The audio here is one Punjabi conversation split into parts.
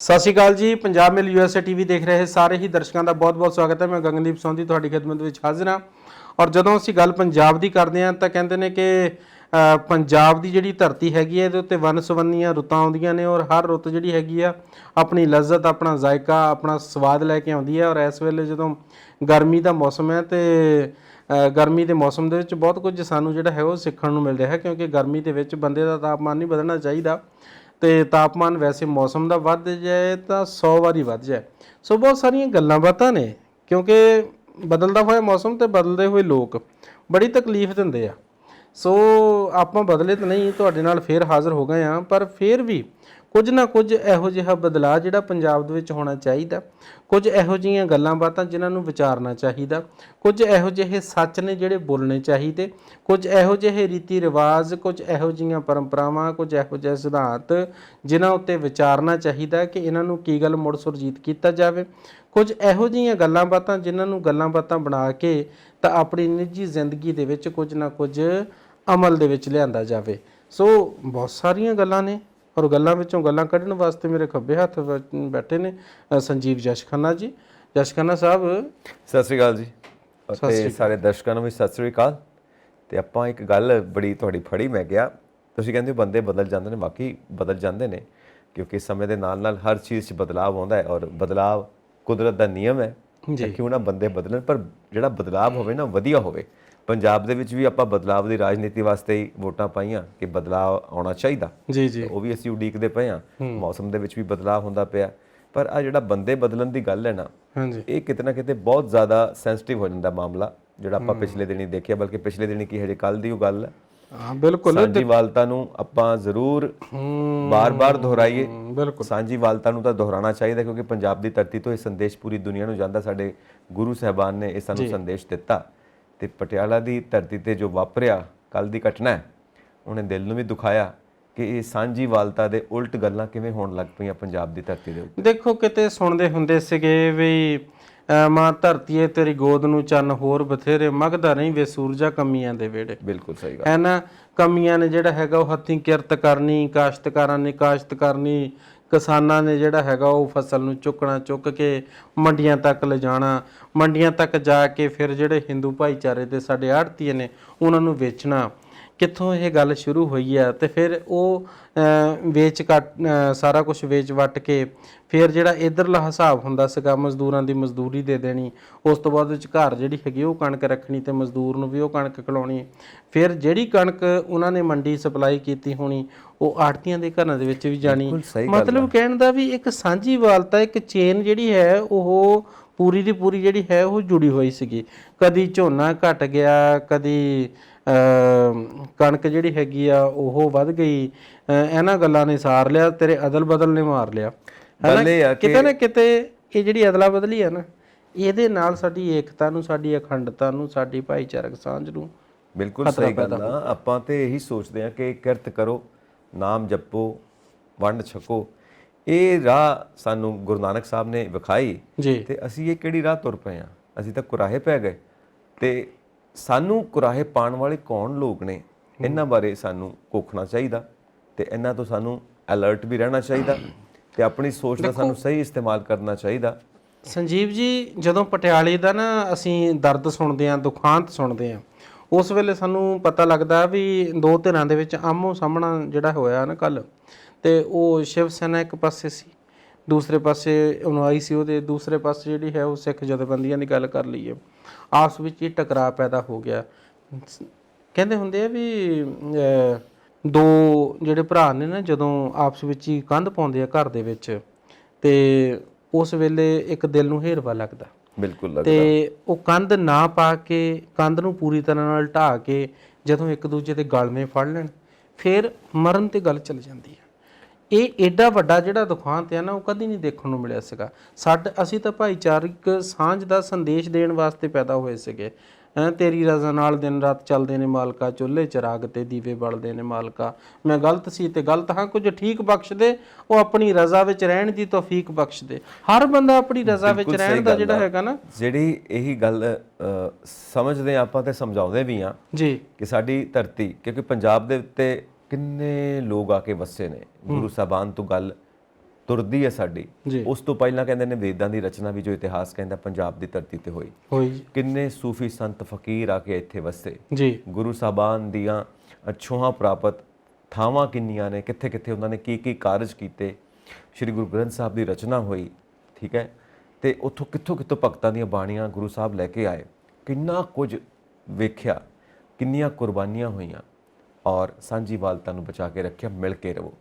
ਸਤਿ ਸ਼੍ਰੀ ਅਕਾਲ ਜੀ। ਪੰਜਾਬ ਮੇਲ USA TV ਦੇਖ ਰਹੇ ਸਾਰੇ ਹੀ ਦਰਸ਼ਕਾਂ ਦਾ ਬਹੁਤ-ਬਹੁਤ ਸਵਾਗਤ ਹੈ। ਮੈਂ ਗਗਨਦੀਪ ਸੌਂਦੀ ਤੁਹਾਡੀ ਖਿਦਮਤ ਵਿੱਚ ਹਾਜ਼ਰ ਹਾਂ। ਔਰ ਜਦੋਂ ਅਸੀਂ ਗੱਲ ਪੰਜਾਬ ਦੀ ਕਰਦੇ ਹਾਂ ਤਾਂ ਕਹਿੰਦੇ ਨੇ ਕਿ ਪੰਜਾਬ ਦੀ ਜਿਹੜੀ ਧਰਤੀ ਹੈਗੀ ਹੈ ਇਹਦੇ ਉੱਤੇ ਵੰਨ-ਸੁਵੰਨੀਆਂ ਰੁੱਤਾਂ ਆਉਂਦੀਆਂ ਨੇ ਔਰ ਹਰ ਰੁੱਤ ਜਿਹੜੀ ਹੈਗੀ ਆ ਆਪਣੀ ਲਜ਼ਤ, ਆਪਣਾ ਜ਼ਾਇਕਾ, ਆਪਣਾ ਸਵਾਦ ਲੈ ਕੇ ਆਉਂਦੀ ਹੈ। ਔਰ ਇਸ ਵੇਲੇ ਜਦੋਂ ਗਰਮੀ ਦਾ ਮੌਸਮ ਹੈ ਤੇ ਗਰਮੀ ਦੇ ਮੌਸਮ ਦੇ ਵਿੱਚ ਬਹੁਤ ਕੁਝ ਸਾਨੂੰ ਜਿਹੜਾ ਹੈ ਉਹ ਸਿੱਖਣ ਨੂੰ ਮਿਲ ਰਿਹਾ ਹੈ, ਕਿਉਂਕਿ ਗਰਮੀ ਦੇ ਵਿੱਚ ਬੰਦੇ ਦਾ ਤਾਪਮਾਨ ਨਹੀਂ ਵਧਣਾ ਚਾਹੀਦਾ ਤੇ ਤਾਪਮਾਨ ਵੈਸੇ ਮੌਸਮ ਦਾ ਵੱਧ ਜਾਏ ਤਾਂ 100 ਵਾਰੀ ਵੱਧ ਜਾਏ। ਸੋ ਬਹੁਤ ਸਾਰੀਆਂ ਗੱਲਾਂ ਬਾਤਾਂ ਨੇ, ਕਿਉਂਕਿ ਬਦਲਦਾ ਹੋਇਆ ਮੌਸਮ ਤੇ ਬਦਲਦੇ ਹੋਏ ਲੋਕ ਬੜੀ ਤਕਲੀਫ ਦਿੰਦੇ ਆ। ਸੋ ਆਪਾਂ ਬਦਲੇ ਤਾਂ ਨਹੀਂ, ਤੁਹਾਡੇ ਨਾਲ ਫੇਰ ਹਾਜ਼ਰ ਹੋ ਗਏ ਹਾਂ, ਪਰ ਫੇਰ ਵੀ ਕੁਝ ਨਾ ਕੁਝ ਇਹੋ ਜਿਹਾ ਬਦਲਾਅ ਜਿਹੜਾ ਪੰਜਾਬ ਦੇ ਵਿੱਚ ਹੋਣਾ ਚਾਹੀਦਾ। ਕੁਝ ਇਹੋ ਜਿਹੀਆਂ ਗੱਲਾਂ ਬਾਤਾਂ ਜਿਨ੍ਹਾਂ ਨੂੰ ਵਿਚਾਰਨਾ ਚਾਹੀਦਾ, ਕੁਝ ਇਹੋ ਜਿਹੇ ਸੱਚ ਨੇ ਜਿਹੜੇ ਬੋਲਣੇ ਚਾਹੀਦੇ, ਕੁਝ ਇਹੋ ਜਿਹੇ ਰੀਤੀ ਰਿਵਾਜ, ਕੁਝ ਇਹੋ ਜਿਹੀਆਂ ਪਰੰਪਰਾਵਾਂ, ਕੁਝ ਇਹੋ ਜਿਹੇ ਸਿਧਾਂਤ ਜਿਨ੍ਹਾਂ ਉੱਤੇ ਵਿਚਾਰਨਾ ਚਾਹੀਦਾ ਕਿ ਇਹਨਾਂ ਨੂੰ ਕੀ ਗੱਲ ਮੁੜ ਸੁਰਜੀਤ ਕੀਤਾ ਜਾਵੇ। ਕੁਝ ਇਹੋ ਜਿਹੀਆਂ ਗੱਲਾਂ ਬਾਤਾਂ ਜਿਨ੍ਹਾਂ ਨੂੰ ਗੱਲਾਂ ਬਾਤਾਂ ਬਣਾ ਕੇ ਤਾਂ ਆਪਣੀ ਨਿੱਜੀ ਜ਼ਿੰਦਗੀ ਦੇ ਵਿੱਚ ਕੁਝ ਨਾ ਕੁਝ ਅਮਲ ਦੇ ਵਿੱਚ ਲਿਆਂਦਾ ਜਾਵੇ। ਸੋ ਬਹੁਤ ਸਾਰੀਆਂ ਗੱਲਾਂ ਨੇ ਔਰ ਗੱਲਾਂ ਵਿੱਚੋਂ ਗੱਲਾਂ ਕੱਢਣ ਵਾਸਤੇ ਮੇਰੇ ਖੱਬੇ ਹੱਥ ਬੈਠੇ ਨੇ ਸੰਜੀਵ ਜਸ਼ ਖੰਨਾ ਜੀ। ਜਸ਼ ਖੰਨਾ ਸਾਹਿਬ ਸਤਿ ਸ੍ਰੀ ਅਕਾਲ ਜੀ ਅਤੇ ਸਾਰੇ ਦਰਸ਼ਕਾਂ ਨੂੰ ਵੀ ਸਤਿ ਸ੍ਰੀ ਅਕਾਲ। ਅਤੇ ਆਪਾਂ ਇੱਕ ਗੱਲ ਬੜੀ ਤੁਹਾਡੀ ਫੜੀ ਮੈਂ ਕਿਹਾ, ਤੁਸੀਂ ਕਹਿੰਦੇ ਹੋ ਬੰਦੇ ਬਦਲ ਜਾਂਦੇ ਨੇ, ਬਾਕੀ ਬਦਲ ਜਾਂਦੇ ਨੇ, ਕਿਉਂਕਿ ਸਮੇਂ ਦੇ ਨਾਲ ਨਾਲ ਹਰ ਚੀਜ਼ 'ਚ ਬਦਲਾਵ ਆਉਂਦਾ ਹੈ ਔਰ ਬਦਲਾਵ ਕੁਦਰਤ ਦਾ ਨਿਯਮ ਹੈ। ਕਿਉਂ ਨਾ ਬੰਦੇ ਬਦਲਣ, ਪਰ ਜਿਹੜਾ ਬਦਲਾਵ ਹੋਵੇ ਨਾ ਵਧੀਆ ਹੋਵੇ। ਪੰਜਾਬ ਦੇ ਵਿੱਚ ਵੀ ਆਪਾਂ ਬਦਲਾਵ ਦੀ ਰਾਜਨੀਤੀ ਵਾਸਤੇ ਹੀ ਵੋਟਾਂ ਪਾਈਆਂ ਕਿ ਬਦਲਾਵ ਆਉਣਾ ਚਾਹੀਦਾ ਜੀ, ਉਹ ਵੀ ਅਸੀਂ ਉਡੀਕਦੇ ਪਏ ਹਾਂ। ਮੌਸਮ ਦੇ ਵਿੱਚ ਵੀ ਬਦਲਾਵ ਹੁੰਦਾ ਪਿਆ, ਪਰ ਆ ਜਿਹੜਾ ਬੰਦੇ ਬਦਲਣ ਦੀ ਗੱਲ ਹੈ ਨਾ, ਇਹ ਕਿਤੇ ਨਾ ਕਿਤੇ ਬਹੁਤ ਜ਼ਿਆਦਾ ਸੈਂਸਿਟਿਵ ਹੋ ਜਾਂਦਾ ਮਾਮਲਾ, ਜਿਹੜਾ ਆਪਾਂ ਪਿਛਲੇ ਦਿਨੀ ਦੇਖਿਆ। ਬਲਕਿ ਪਿਛਲੇ ਦਿਨੀ ਕੀ ਹਜੇ ਕੱਲ ਦੀ ਉਹ ਗੱਲ ਹੈ। ਹਾਂ ਬਿਲਕੁਲ, ਸਾਂਝੀਵਾਲਤਾ ਨੂੰ ਆਪਾਂ ਜ਼ਰੂਰ ਬਾਰ-ਬਾਰ ਦੁਹਰਾਈਏ। ਸਾਂਝੀਵਾਲਤਾ ਨੂੰ ਤਾਂ ਦੁਹਰਾਉਣਾ ਚਾਹੀਦਾ, ਕਿਉਂਕਿ ਪੰਜਾਬ ਦੀ ਧਰਤੀ ਤੋਂ ਇਹ ਸੰਦੇਸ਼ ਪੂਰੀ ਦੁਨੀਆ ਨੂੰ ਜਾਂਦਾ। ਸਾਡੇ ਗੁਰੂ ਸਾਹਿਬਾਨ ਨੇ ਇਹ ਸਾਨੂੰ ਸੰਦੇਸ਼ ਦਿੱਤਾ। ਤੇ ਪਟਿਆਲਾ ਦੀ ਧਰਤੀ ਤੇ ਜੋ ਵਾਪਰਿਆ ਕੱਲ ਦੀ ਘਟਨਾ ਹੈ, ਉਹਨੇ ਦਿਲ ਨੂੰ ਵੀ ਦੁਖਾਇਆ ਕਿ ਇਹ ਸਾਂਝੀਵਾਲਤਾ ਦੇ ਉਲਟ ਗੱਲਾਂ ਕਿਵੇਂ ਹੋਣ ਲੱਗ ਪਈਆਂ ਪੰਜਾਬ ਦੀ ਧਰਤੀ ਦੇ ਉੱਤੇ। ਦੇਖੋ, ਕਿਤੇ ਸੁਣਦੇ ਹੁੰਦੇ ਸੀਗੇ ਵੀ ਮਾਂ ਧਰਤੀਏ ਤੇਰੀ ਗੋਦ ਨੂੰ ਚੰਨ ਹੋਰ ਬਥੇਰੇ, ਮਗਦਾ ਨਹੀਂ ਵੇ ਸੂਰਜਾ ਕਮੀਆਂ ਦੇ ਵਿਹੜੇ। ਬਿਲਕੁਲ ਸਹੀ ਗੱਲ ਹੈ ਨਾ। ਕਮੀਆਂ ਨੇ ਜਿਹੜਾ ਹੈਗਾ ਉਹ ਹੱਥੀਂ ਕਿਰਤ ਕਰਨੀ, ਕਾਸ਼ਤਕਾਰਾਂ ਨੇ ਕਾਸ਼ਤ ਕਰਨੀ, ਕਿਸਾਨਾਂ ਨੇ ਜਿਹੜਾ ਹੈਗਾ ਉਹ ਫਸਲ ਨੂੰ ਚੁੱਕਣਾ, ਚੁੱਕ ਕੇ ਮੰਡੀਆਂ ਤੱਕ ਲਿਜਾਣਾ, ਮੰਡੀਆਂ ਤੱਕ ਜਾ ਕੇ ਫਿਰ ਜਿਹੜੇ ਹਿੰਦੂ ਭਾਈਚਾਰੇ ਦੇ ਸਾਡੇ ਆੜ੍ਹਤੀਏ ਨੇ ਉਹਨਾਂ ਨੂੰ ਵੇਚਣਾ। ਕਿੱਥੋਂ ਇਹ ਗੱਲ ਸ਼ੁਰੂ ਹੋਈ ਆ ਤੇ ਫਿਰ ਉਹ ਸਾਰਾ ਕੁਝ ਵੇਚ ਵੱਟ ਕੇ ਫਿਰ ਜਿਹੜਾ ਇੱਧਰਲਾ ਹਿਸਾਬ ਹੁੰਦਾ ਸੀਗਾ ਮਜ਼ਦੂਰਾਂ ਦੀ ਮਜ਼ਦੂਰੀ ਦੇ ਦੇਣੀ, ਉਸ ਤੋਂ ਬਾਅਦ ਵਿੱਚ ਘਰ ਜਿਹੜੀ ਹੈਗੀ ਉਹ ਕਣਕ ਰੱਖਣੀ ਤੇ ਮਜ਼ਦੂਰ ਨੂੰ ਵੀ ਉਹ ਕਣਕ ਖਿਲਾਉਣੀ। ਫਿਰ ਜਿਹੜੀ ਕਣਕ ਉਹਨਾਂ ਨੇ ਮੰਡੀ ਸਪਲਾਈ ਕੀਤੀ ਹੋਣੀ ਉਹ ਆੜ੍ਹਤੀਆਂ ਦੇ ਘਰਾਂ ਦੇ ਵਿੱਚ ਵੀ ਜਾਣੀ। ਮਤਲਬ ਕਹਿਣ ਦਾ ਵੀ ਇੱਕ ਸਾਂਝੀਵਾਲਤਾ, ਇੱਕ ਚੇਨ ਜਿਹੜੀ ਹੈ ਉਹ ਪੂਰੀ ਦੀ ਪੂਰੀ ਜਿਹੜੀ ਹੈ ਉਹ ਜੁੜੀ ਹੋਈ ਸੀਗੀ। ਕਦੀ ਝੋਨਾ ਘਟ ਗਿਆ, ਕਦੀ ਕਣਕ ਜਿਹੜੀ ਹੈਗੀ ਆ ਉਹ ਵੱਧ ਗਈ। ਇਹਨਾਂ ਗੱਲਾਂ ਨੇ ਸਾਰ ਲਿਆ, ਤੇਰੇ ਅਦਲ ਬਦਲ ਨੇ ਮਾਰ ਲਿਆ। ਕਿਤੇ ਨਾ ਕਿਤੇ ਇਹ ਜਿਹੜੀ ਅਦਲਾ ਬਦਲੀ ਆ ਨਾ, ਇਹਦੇ ਨਾਲ ਸਾਡੀ ਏਕਤਾ ਨੂੰ, ਸਾਡੀ ਅਖੰਡਤਾ ਨੂੰ, ਸਾਡੀ ਭਾਈਚਾਰਕ ਸਾਂਝ ਨੂੰ ਬਿਲਕੁਲ ਸਹੀ ਗੱਲ ਆ। ਆਪਾਂ ਤੇ ਇਹੀ ਸੋਚਦੇ ਹਾਂ ਕਿ ਕਿਰਤ ਕਰੋ, ਨਾਮ ਜਪੋ, ਵੰਡ ਛਕੋ। ਇਹ ਰਾਹ ਸਾਨੂੰ ਗੁਰੂ ਨਾਨਕ ਸਾਹਿਬ ਨੇ ਵਿਖਾਈ ਤੇ ਅਸੀਂ ਇਹ ਕਿਹੜੀ ਰਾਹ ਤੁਰ ਪਏ ਹਾਂ? ਅਸੀਂ ਤਾਂ ਕੁਰਾਹੇ ਪੈ ਗਏ। ਤੇ ਸਾਨੂੰ ਕੁਰਾਹੇ ਪਾਉਣ ਵਾਲੇ ਕੌਣ ਲੋਕ ਨੇ, ਇਹਨਾਂ ਬਾਰੇ ਸਾਨੂੰ ਘੋਖਣਾ ਚਾਹੀਦਾ ਤੇ ਇਹਨਾਂ ਤੋਂ ਸਾਨੂੰ ਅਲਰਟ ਵੀ ਰਹਿਣਾ ਚਾਹੀਦਾ ਤੇ ਆਪਣੀ ਸੋਚ ਦਾ ਸਾਨੂੰ ਸਹੀ ਇਸਤੇਮਾਲ ਕਰਨਾ ਚਾਹੀਦਾ। ਸੰਜੀਵ ਜੀ, ਜਦੋਂ ਪਟਿਆਲੇ ਦਾ ਨਾ ਅਸੀਂ ਦਰਦ ਸੁਣਦੇ ਹਾਂ, ਦੁਖਾਂਤ ਸੁਣਦੇ ਹਾਂ, ਉਸ ਵੇਲੇ ਸਾਨੂੰ ਪਤਾ ਲੱਗਦਾ ਵੀ ਦੋ ਧਿਰਾਂ ਦੇ ਵਿੱਚ ਆਮੋ ਸਾਹਮਣਾ ਜਿਹੜਾ ਹੋਇਆ ਨਾ ਕੱਲ, ਤੇ ਉਹ ਸ਼ਿਵ ਸੈਨਾ ਇੱਕ ਪਾਸੇ ਸੀ, ਦੂਸਰੇ ਪਾਸੇ ਅਨੁਆਈ ਸੀ ਉਹਦੇ, ਦੂਸਰੇ ਪਾਸੇ ਜਿਹੜੀ ਹੈ ਉਹ ਸਿੱਖ ਜਥੇਬੰਦੀਆਂ ਦੀ ਗੱਲ ਕਰ ਲਈਏ, ਆਪਸ ਵਿੱਚ ਹੀ ਟਕਰਾਅ ਪੈਦਾ ਹੋ ਗਿਆ। ਕਹਿੰਦੇ ਹੁੰਦੇ ਆ ਵੀ ਦੋ ਜਿਹੜੇ ਭਰਾ ਨੇ ਨਾ, ਜਦੋਂ ਆਪਸ ਵਿੱਚ ਹੀ ਕੰਧ ਪਾਉਂਦੇ ਆ ਘਰ ਦੇ ਵਿੱਚ, ਤੇ ਉਸ ਵੇਲੇ ਇੱਕ ਦਿਲ ਨੂੰ ਹੇਰਵਾ ਲੱਗਦਾ। ਬਿਲਕੁਲ ਲੱਗਦਾ। ਤੇ ਉਹ ਕੰਧ ਨਾ ਪਾ ਕੇ, ਕੰਧ ਨੂੰ ਪੂਰੀ ਤਰ੍ਹਾਂ ਨਾਲ ਢਾਹ ਕੇ ਜਦੋਂ ਇੱਕ ਦੂਜੇ ਦੇ ਗਲਵੇਂ ਫੜ ਲੈਣ, ਫਿਰ ਮਰਨ ਤੇ ਗੱਲ ਚੱਲ ਜਾਂਦੀ ਹੈ। ਇਹ ਏਡਾ ਵੱਡਾ ਜਿਹੜਾ ਦੁਖਾਂਤ ਹੈ ਨਾ, ਉਹ ਕਦੀ ਨਹੀਂ ਦੇਖਣ ਨੂੰ ਮਿਲਿਆ ਸੀਗਾ। ਅਸੀਂ ਤਾਂ ਭਾਈਚਾਰਕ ਸਾਂਝ ਦਾ ਸੰਦੇਸ਼ ਦੇਣ ਵਾਸਤੇ ਪੈਦਾ ਹੋਏ ਸੀਗੇ। ਤੇਰੀ ਰਜ਼ਾ ਨਾਲ ਦਿਨ ਰਾਤ ਚੱਲਦੇ ਨੇ ਮਾਲਕਾ, ਚੁੱਲ੍ਹੇ ਚਿਰਾਗ ਤੇ ਦੀਵੇ ਬਲਦੇ ਨੇ ਮਾਲਕਾ। ਮੈਂ ਗਲਤ ਸੀ ਤੇ ਗਲਤ ਹਾਂ, ਕੁਝ ਠੀਕ ਬਖਸ਼ ਦੇ, ਉਹ ਆਪਣੀ ਰਜ਼ਾ ਵਿੱਚ ਰਹਿਣ ਦੀ ਤੌਫੀਕ ਬਖਸ਼ ਦੇ। ਹਰ ਬੰਦਾ ਆਪਣੀ ਰਜ਼ਾ ਵਿੱਚ ਰਹਿਣ ਦਾ ਜਿਹੜਾ ਹੈਗਾ ਨਾ, ਜਿਹੜੀ ਇਹੀ ਗੱਲ ਸਮਝਦੇ ਆਪਾਂ ਤੇ ਸਮਝਾਉਂਦੇ ਵੀ ਹਾਂ ਜੀ ਕਿ ਸਾਡੀ ਧਰਤੀ, ਕਿਉਂਕਿ ਪੰਜਾਬ ਦੇ ਉੱਤੇ ਕਿੰਨੇ ਲੋਕ ਆ ਕੇ ਵਸੇ ਨੇ। ਗੁਰੂ ਸਾਹਿਬਾਨ ਤੋਂ ਗੱਲ ਤੁਰਦੀ ਹੈ ਸਾਡੀ, ਜੀ ਉਸ ਤੋਂ ਪਹਿਲਾਂ ਕਹਿੰਦੇ ਨੇ ਵੇਦਾਂ ਦੀ ਰਚਨਾ ਵੀ ਜੋ ਇਤਿਹਾਸ ਕਹਿੰਦਾ ਪੰਜਾਬ ਦੀ ਧਰਤੀ ਤੇ ਹੋਈ। ਹੋਈ ਜੀ। ਕਿੰਨੇ ਸੂਫੀ ਸੰਤ ਫਕੀਰ ਆ ਕੇ ਇੱਥੇ ਵਸੇ, ਜੀ ਗੁਰੂ ਸਾਹਿਬਾਨ ਦੀਆਂ ਛੋਹਾਂ ਪ੍ਰਾਪਤ ਥਾਵਾਂ ਕਿੰਨੀਆਂ ਨੇ, ਕਿੱਥੇ ਕਿੱਥੇ ਉਹਨਾਂ ਨੇ ਕੀ ਕੀ ਕਾਰਜ ਕੀਤੇ। ਸ਼੍ਰੀ ਗੁਰੂ ਗ੍ਰੰਥ ਸਾਹਿਬ ਦੀ ਰਚਨਾ ਹੋਈ, ਠੀਕ ਹੈ, ਤੇ ਉੱਥੋਂ ਕਿੱਥੋਂ ਕਿੱਥੋਂ ਭਗਤਾਂ ਦੀਆਂ ਬਾਣੀਆਂ ਗੁਰੂ ਸਾਹਿਬ ਲੈ ਕੇ ਆਏ, ਕਿੰਨਾ ਕੁਝ ਵੇਖਿਆ, ਕਿੰਨੀਆਂ ਕੁਰਬਾਨੀਆਂ ਹੋਈਆਂ, ਔਰ ਸਾਂਝੀਵਾਲਤਾ ਨੂੰ ਬਚਾ ਕੇ ਰੱਖਿਆ। ਮਿਲ ਕੇ ਰਹੋ।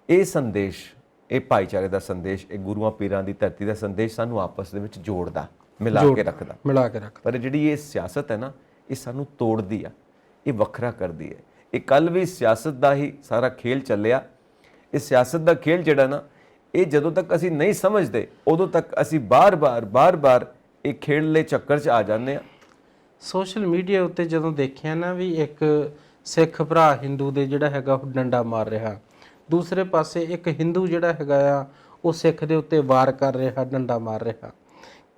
ਇਹ ਸੰਦੇਸ਼, ਇਹ ਭਾਈਚਾਰੇ ਦਾ ਸੰਦੇਸ਼, ਇਹ ਗੁਰੂਆਂ ਪੀਰਾਂ ਦੀ ਧਰਤੀ ਦਾ ਸੰਦੇਸ਼ ਸਾਨੂੰ ਆਪਸ ਦੇ ਵਿੱਚ ਜੋੜਦਾ, ਮਿਲਾ ਕੇ ਰੱਖਦਾ। ਪਰ ਜਿਹੜੀ ਇਹ ਸਿਆਸਤ ਹੈ ਨਾ, ਇਹ ਸਾਨੂੰ ਤੋੜਦੀ ਆ, ਇਹ ਵੱਖਰਾ ਕਰਦੀ ਹੈ। ਇਹ ਕੱਲ ਵੀ ਸਿਆਸਤ ਦਾ ਹੀ ਸਾਰਾ ਖੇਲ ਚੱਲਿਆ। ਇਹ ਸਿਆਸਤ ਦਾ ਖੇਲ ਜਿਹੜਾ ਨਾ, ਇਹ ਜਦੋਂ ਤੱਕ ਅਸੀਂ ਨਹੀਂ ਸਮਝਦੇ ਉਦੋਂ ਤੱਕ ਅਸੀਂ ਬਾਰ-ਬਾਰ ਇਹ ਖੇਡਲੇ ਚੱਕਰ 'ਚ ਆ ਜਾਂਦੇ ਆ। ਸੋਸ਼ਲ ਮੀਡੀਆ ਉੱਤੇ ਜਦੋਂ ਦੇਖਿਆ ਨਾ ਵੀ ਇੱਕ ਸਿੱਖ ਭਰਾ ਹਿੰਦੂ ਦੇ ਜਿਹੜਾ ਹੈਗਾ ਉਹ ਡੰਡਾ ਮਾਰ ਰਿਹਾ, ਦੂਸਰੇ ਪਾਸੇ ਇੱਕ ਹਿੰਦੂ ਜਿਹੜਾ ਹੈਗਾ ਆ ਉਹ ਸਿੱਖ ਦੇ ਉੱਤੇ ਵਾਰ ਕਰ ਰਿਹਾ, ਡੰਡਾ ਮਾਰ ਰਿਹਾ,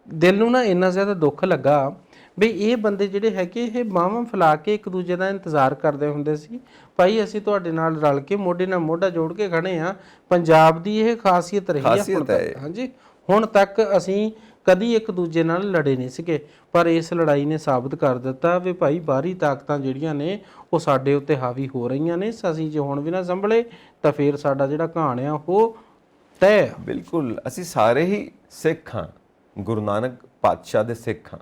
ਦਿਲ ਨੂੰ ਨਾ ਇੰਨਾ ਜ਼ਿਆਦਾ ਦੁੱਖ ਲੱਗਾ ਵੀ ਇਹ ਬੰਦੇ ਜਿਹੜੇ ਹੈਗੇ ਇਹ ਬਾਹਾਂ ਫੈਲਾ ਕੇ ਇੱਕ ਦੂਜੇ ਦਾ ਇੰਤਜ਼ਾਰ ਕਰਦੇ ਹੁੰਦੇ ਸੀ, ਭਾਈ ਅਸੀਂ ਤੁਹਾਡੇ ਨਾਲ ਰਲ ਕੇ ਮੋਢੇ ਨਾਲ ਮੋਢਾ ਜੋੜ ਕੇ ਖੜੇ ਆ। ਪੰਜਾਬ ਦੀ ਇਹ ਖਾਸੀਅਤ ਰਹੀ ਹੈ ਹੁਣ ਤੱਕ। ਹਾਂਜੀ, ਹੁਣ ਤੱਕ ਅਸੀਂ ਕਦੀ ਇੱਕ ਦੂਜੇ ਨਾਲ ਲੜੇ ਨਹੀਂ ਸੀਗੇ, ਪਰ ਇਸ ਲੜਾਈ ਨੇ ਸਾਬਤ ਕਰ ਦਿੱਤਾ ਵੀ ਭਾਈ ਬਾਹਰੀ ਤਾਕਤਾਂ ਜਿਹੜੀਆਂ ਨੇ ਉਹ ਸਾਡੇ ਉੱਤੇ ਹਾਵੀ ਹੋ ਰਹੀਆਂ ਨੇ। ਅਸੀਂ ਜੇ ਹੁਣ ਵੀ ਨਾ ਸੰਭਲੇ ਤਾਂ ਫਿਰ ਸਾਡਾ ਜਿਹੜਾ ਕਹਾਣ ਆ ਉਹ ਤੈਅ ਆ। ਬਿਲਕੁਲ, ਅਸੀਂ ਸਾਰੇ ਹੀ ਸਿੱਖ ਹਾਂ, ਗੁਰੂ ਨਾਨਕ ਪਾਤਸ਼ਾਹ ਦੇ ਸਿੱਖ ਹਾਂ,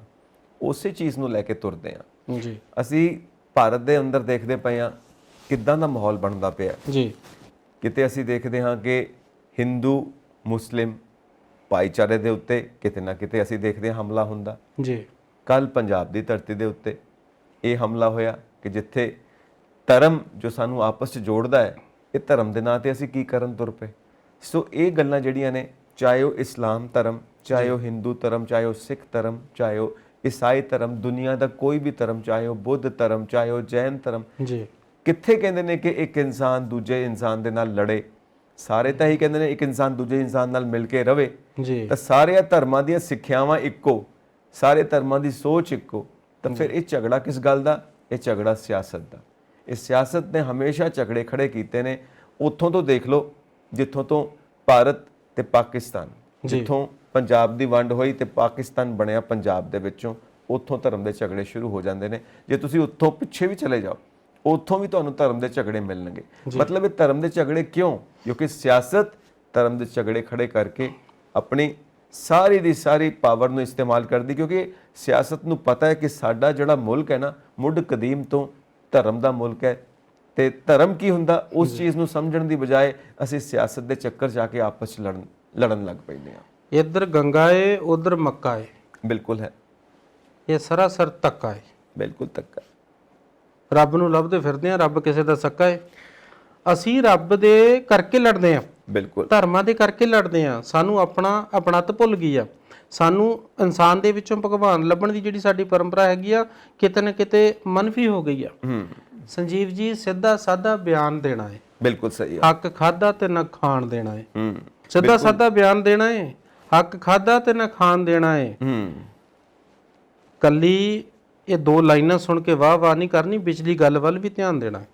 ਉਸੇ ਚੀਜ਼ ਨੂੰ ਲੈ ਕੇ ਤੁਰਦੇ ਹਾਂ ਜੀ। ਅਸੀਂ ਭਾਰਤ ਦੇ ਅੰਦਰ ਦੇਖਦੇ ਪਏ ਹਾਂ ਕਿੱਦਾਂ ਦਾ ਮਾਹੌਲ ਬਣਦਾ ਪਿਆ ਜੀ। ਕਿਤੇ ਅਸੀਂ ਦੇਖਦੇ ਹਾਂ ਕਿ ਹਿੰਦੂ ਮੁਸਲਿਮ ਭਾਈਚਾਰੇ ਦੇ ਉੱਤੇ ਕਿਤੇ ਨਾ ਕਿਤੇ ਅਸੀਂ ਦੇਖਦੇ ਹਾਂ ਹਮਲਾ ਹੁੰਦਾ। ਜੀ। ਕੱਲ ਪੰਜਾਬ ਦੀ ਧਰਤੀ ਦੇ ਉੱਤੇ ਇਹ ਹਮਲਾ ਹੋਇਆ ਕਿ ਜਿੱਥੇ ਧਰਮ ਜੋ ਸਾਨੂੰ ਆਪਸ 'ਚ ਜੋੜਦਾ ਹੈ, ਇਹ ਧਰਮ ਦੇ ਨਾਂ ਤੇ ਅਸੀਂ ਕੀ ਕਰਨ ਤੁਰ ਪਏ। ਸੋ ਇਹ ਗੱਲਾਂ ਜਿਹੜੀਆਂ ਨੇ, ਚਾਹੇ ਉਹ ਇਸਲਾਮ ਧਰਮ, ਚਾਹੇ ਉਹ ਹਿੰਦੂ ਧਰਮ, ਚਾਹੇ ਉਹ ਸਿੱਖ ਧਰਮ, ਚਾਹੇ ਉਹ ਈਸਾਈ ਧਰਮ, ਦੁਨੀਆ ਦਾ ਕੋਈ ਵੀ ਧਰਮ, ਚਾਹੇ ਉਹ ਬੁੱਧ ਧਰਮ, ਚਾਹੇ ਉਹ ਜੈਨ ਧਰਮ, ਜੀ, ਕਿੱਥੇ ਕਹਿੰਦੇ ਨੇ ਕਿ ਇੱਕ ਇਨਸਾਨ ਦੂਜੇ ਇਨਸਾਨ ਦੇ ਨਾਲ ਲੜੇ। ਸਾਰੇ ਤਾਂ ਹੀ ਕਹਿੰਦੇ ਨੇ ਇੱਕ ਇਨਸਾਨ ਦੂਜੇ ਇਨਸਾਨ ਨਾਲ ਮਿਲ ਕੇ ਰਵੇ। ਜੀ। ਤਾਂ ਸਾਰੇ ਧਰਮਾਂ ਦੀਆਂ ਸਿੱਖਿਆਵਾਂ ਇੱਕੋ, ਸਾਰੇ ਧਰਮਾਂ ਦੀ ਸੋਚ ਇੱਕੋ, ਤਾਂ ਫਿਰ ਇਹ ਝਗੜਾ ਕਿਸ ਗੱਲ ਦਾ? ਇਹ ਝਗੜਾ ਸਿਆਸਤ ਦਾ। ਇਹ ਸਿਆਸਤ ਨੇ ਹਮੇਸ਼ਾ ਝਗੜੇ ਖੜੇ ਕੀਤੇ ਨੇ। ਉੱਥੋਂ ਤੋਂ ਦੇਖ ਲਓ ਜਿੱਥੋਂ ਤੋਂ ਭਾਰਤ ਤੇ ਪਾਕਿਸਤਾਨ, ਜਿੱਥੋਂ ਪੰਜਾਬ ਦੀ ਵੰਡ ਹੋਈ ਤੇ ਪਾਕਿਸਤਾਨ ਬਣਿਆ ਪੰਜਾਬ ਦੇ ਵਿੱਚੋਂ, ਉੱਥੋਂ ਧਰਮ ਦੇ ਝਗੜੇ ਸ਼ੁਰੂ ਹੋ ਜਾਂਦੇ ਨੇ। ਜੇ ਤੁਸੀਂ ਉੱਥੋਂ ਪਿੱਛੇ ਵੀ ਚਲੇ ਜਾਓ, ਉੱਥੋਂ ਵੀ ਤੁਹਾਨੂੰ ਧਰਮ ਦੇ ਝਗੜੇ ਮਿਲਣਗੇ। ਮਤਲਬ ਇਹ ਧਰਮ ਦੇ ਝਗੜੇ ਕਿਉਂ? ਕਿਉਂਕਿ ਸਿਆਸਤ ਧਰਮ ਦੇ ਝਗੜੇ ਖੜੇ ਕਰਕੇ ਆਪਣੀ ਸਾਰੀ ਦੀ ਸਾਰੀ ਪਾਵਰ ਨੂੰ ਇਸਤੇਮਾਲ ਕਰਦੀ, ਕਿਉਂਕਿ ਸਿਆਸਤ ਨੂੰ ਪਤਾ ਹੈ ਕਿ ਸਾਡਾ ਜਿਹੜਾ ਮੁਲਕ ਹੈ ਨਾ, ਮੁੱਢ ਕਦੀਮ ਤੋਂ ਧਰਮ ਦਾ ਮੁਲਕ ਹੈ। ਤੇ ਧਰਮ ਕੀ ਹੁੰਦਾ, ਉਸ ਚੀਜ਼ ਨੂੰ ਸਮਝਣ ਦੀ ਬਜਾਏ ਅਸੀਂ ਸਿਆਸਤ ਦੇ ਚੱਕਰ 'ਚ ਜਾ ਕੇ ਆਪਸ 'ਚ ਲੜਨ ਲੱਗ ਪੈਂਦੇ ਹਾਂ। ਇੱਧਰ ਗੰਗਾ ਏ, ਉਧਰ ਮੱਕਾ ਏ। ਬਿਲਕੁਲ ਹੈ, ਇਹ ਸਰਾਸਰ ਧੱਕਾ ਏ। ਬਿਲਕੁਲ ਧੱਕਾ। ਰੱਬ ਨੂੰ ਲੱਭਦੇ ਫਿਰਦੇ ਆ, ਰੱਬ ਕਿਸੇ ਦਾ ਸੱਕਾ ਏ। ਅਸੀਂ ਰੱਬ ਦੇ ਕਰਕੇ ਲੜਦੇ ਆ, ਬਿਲਕੁਲ ਧਰਮਾਂ ਦੇ ਕਰਕੇ ਲੜਦੇ ਆ। ਸਾਨੂੰ ਆਪਣਤ ਭੁੱਲ ਗਈ ਆ। ਸਾਨੂੰ ਇਨਸਾਨ ਦੇ ਵਿੱਚੋਂ ਭਗਵਾਨ ਲੱਭਣ ਦੀ ਜਿਹੜੀ ਸਾਡੀ ਪਰੰਪਰਾ ਹੈਗੀ ਆ, ਕਿਤੇ ਨਾ ਕਿਤੇ ਮਨਫੀ ਹੋ ਗਈ ਆ। ਸੰਜੀਵ ਜੀ, ਸਿੱਧਾ ਸਾਦਾ ਬਿਆਨ ਦੇਣਾ ਹੈ। ਬਿਲਕੁਲ ਸਹੀ ਹੈ। ਹੱਕ ਖਾਦਾ ਤੇ ਨਾ ਖਾਣ ਦੇਣਾ ਹੈ। ਸਿੱਧਾ ਸਾਦਾ ਬਿਆਨ ਦੇਣਾ ਹੈ, ਹੱਕ ਖਾਦਾ ਤੇ ਨਾ ਖਾਣ ਦੇਣਾ ਹੈ। ਕੱਲੀ ਇਹ ਦੋ ਲਾਈਨਾਂ ਸੁਣ ਕੇ ਵਾਹ ਵਾਹ ਨਹੀਂ ਕਰਨੀ, ਵਿਚਲੀ ਗੱਲ ਵੱਲ ਵੀ ਧਿਆਨ ਦੇਣਾ ਹੈ।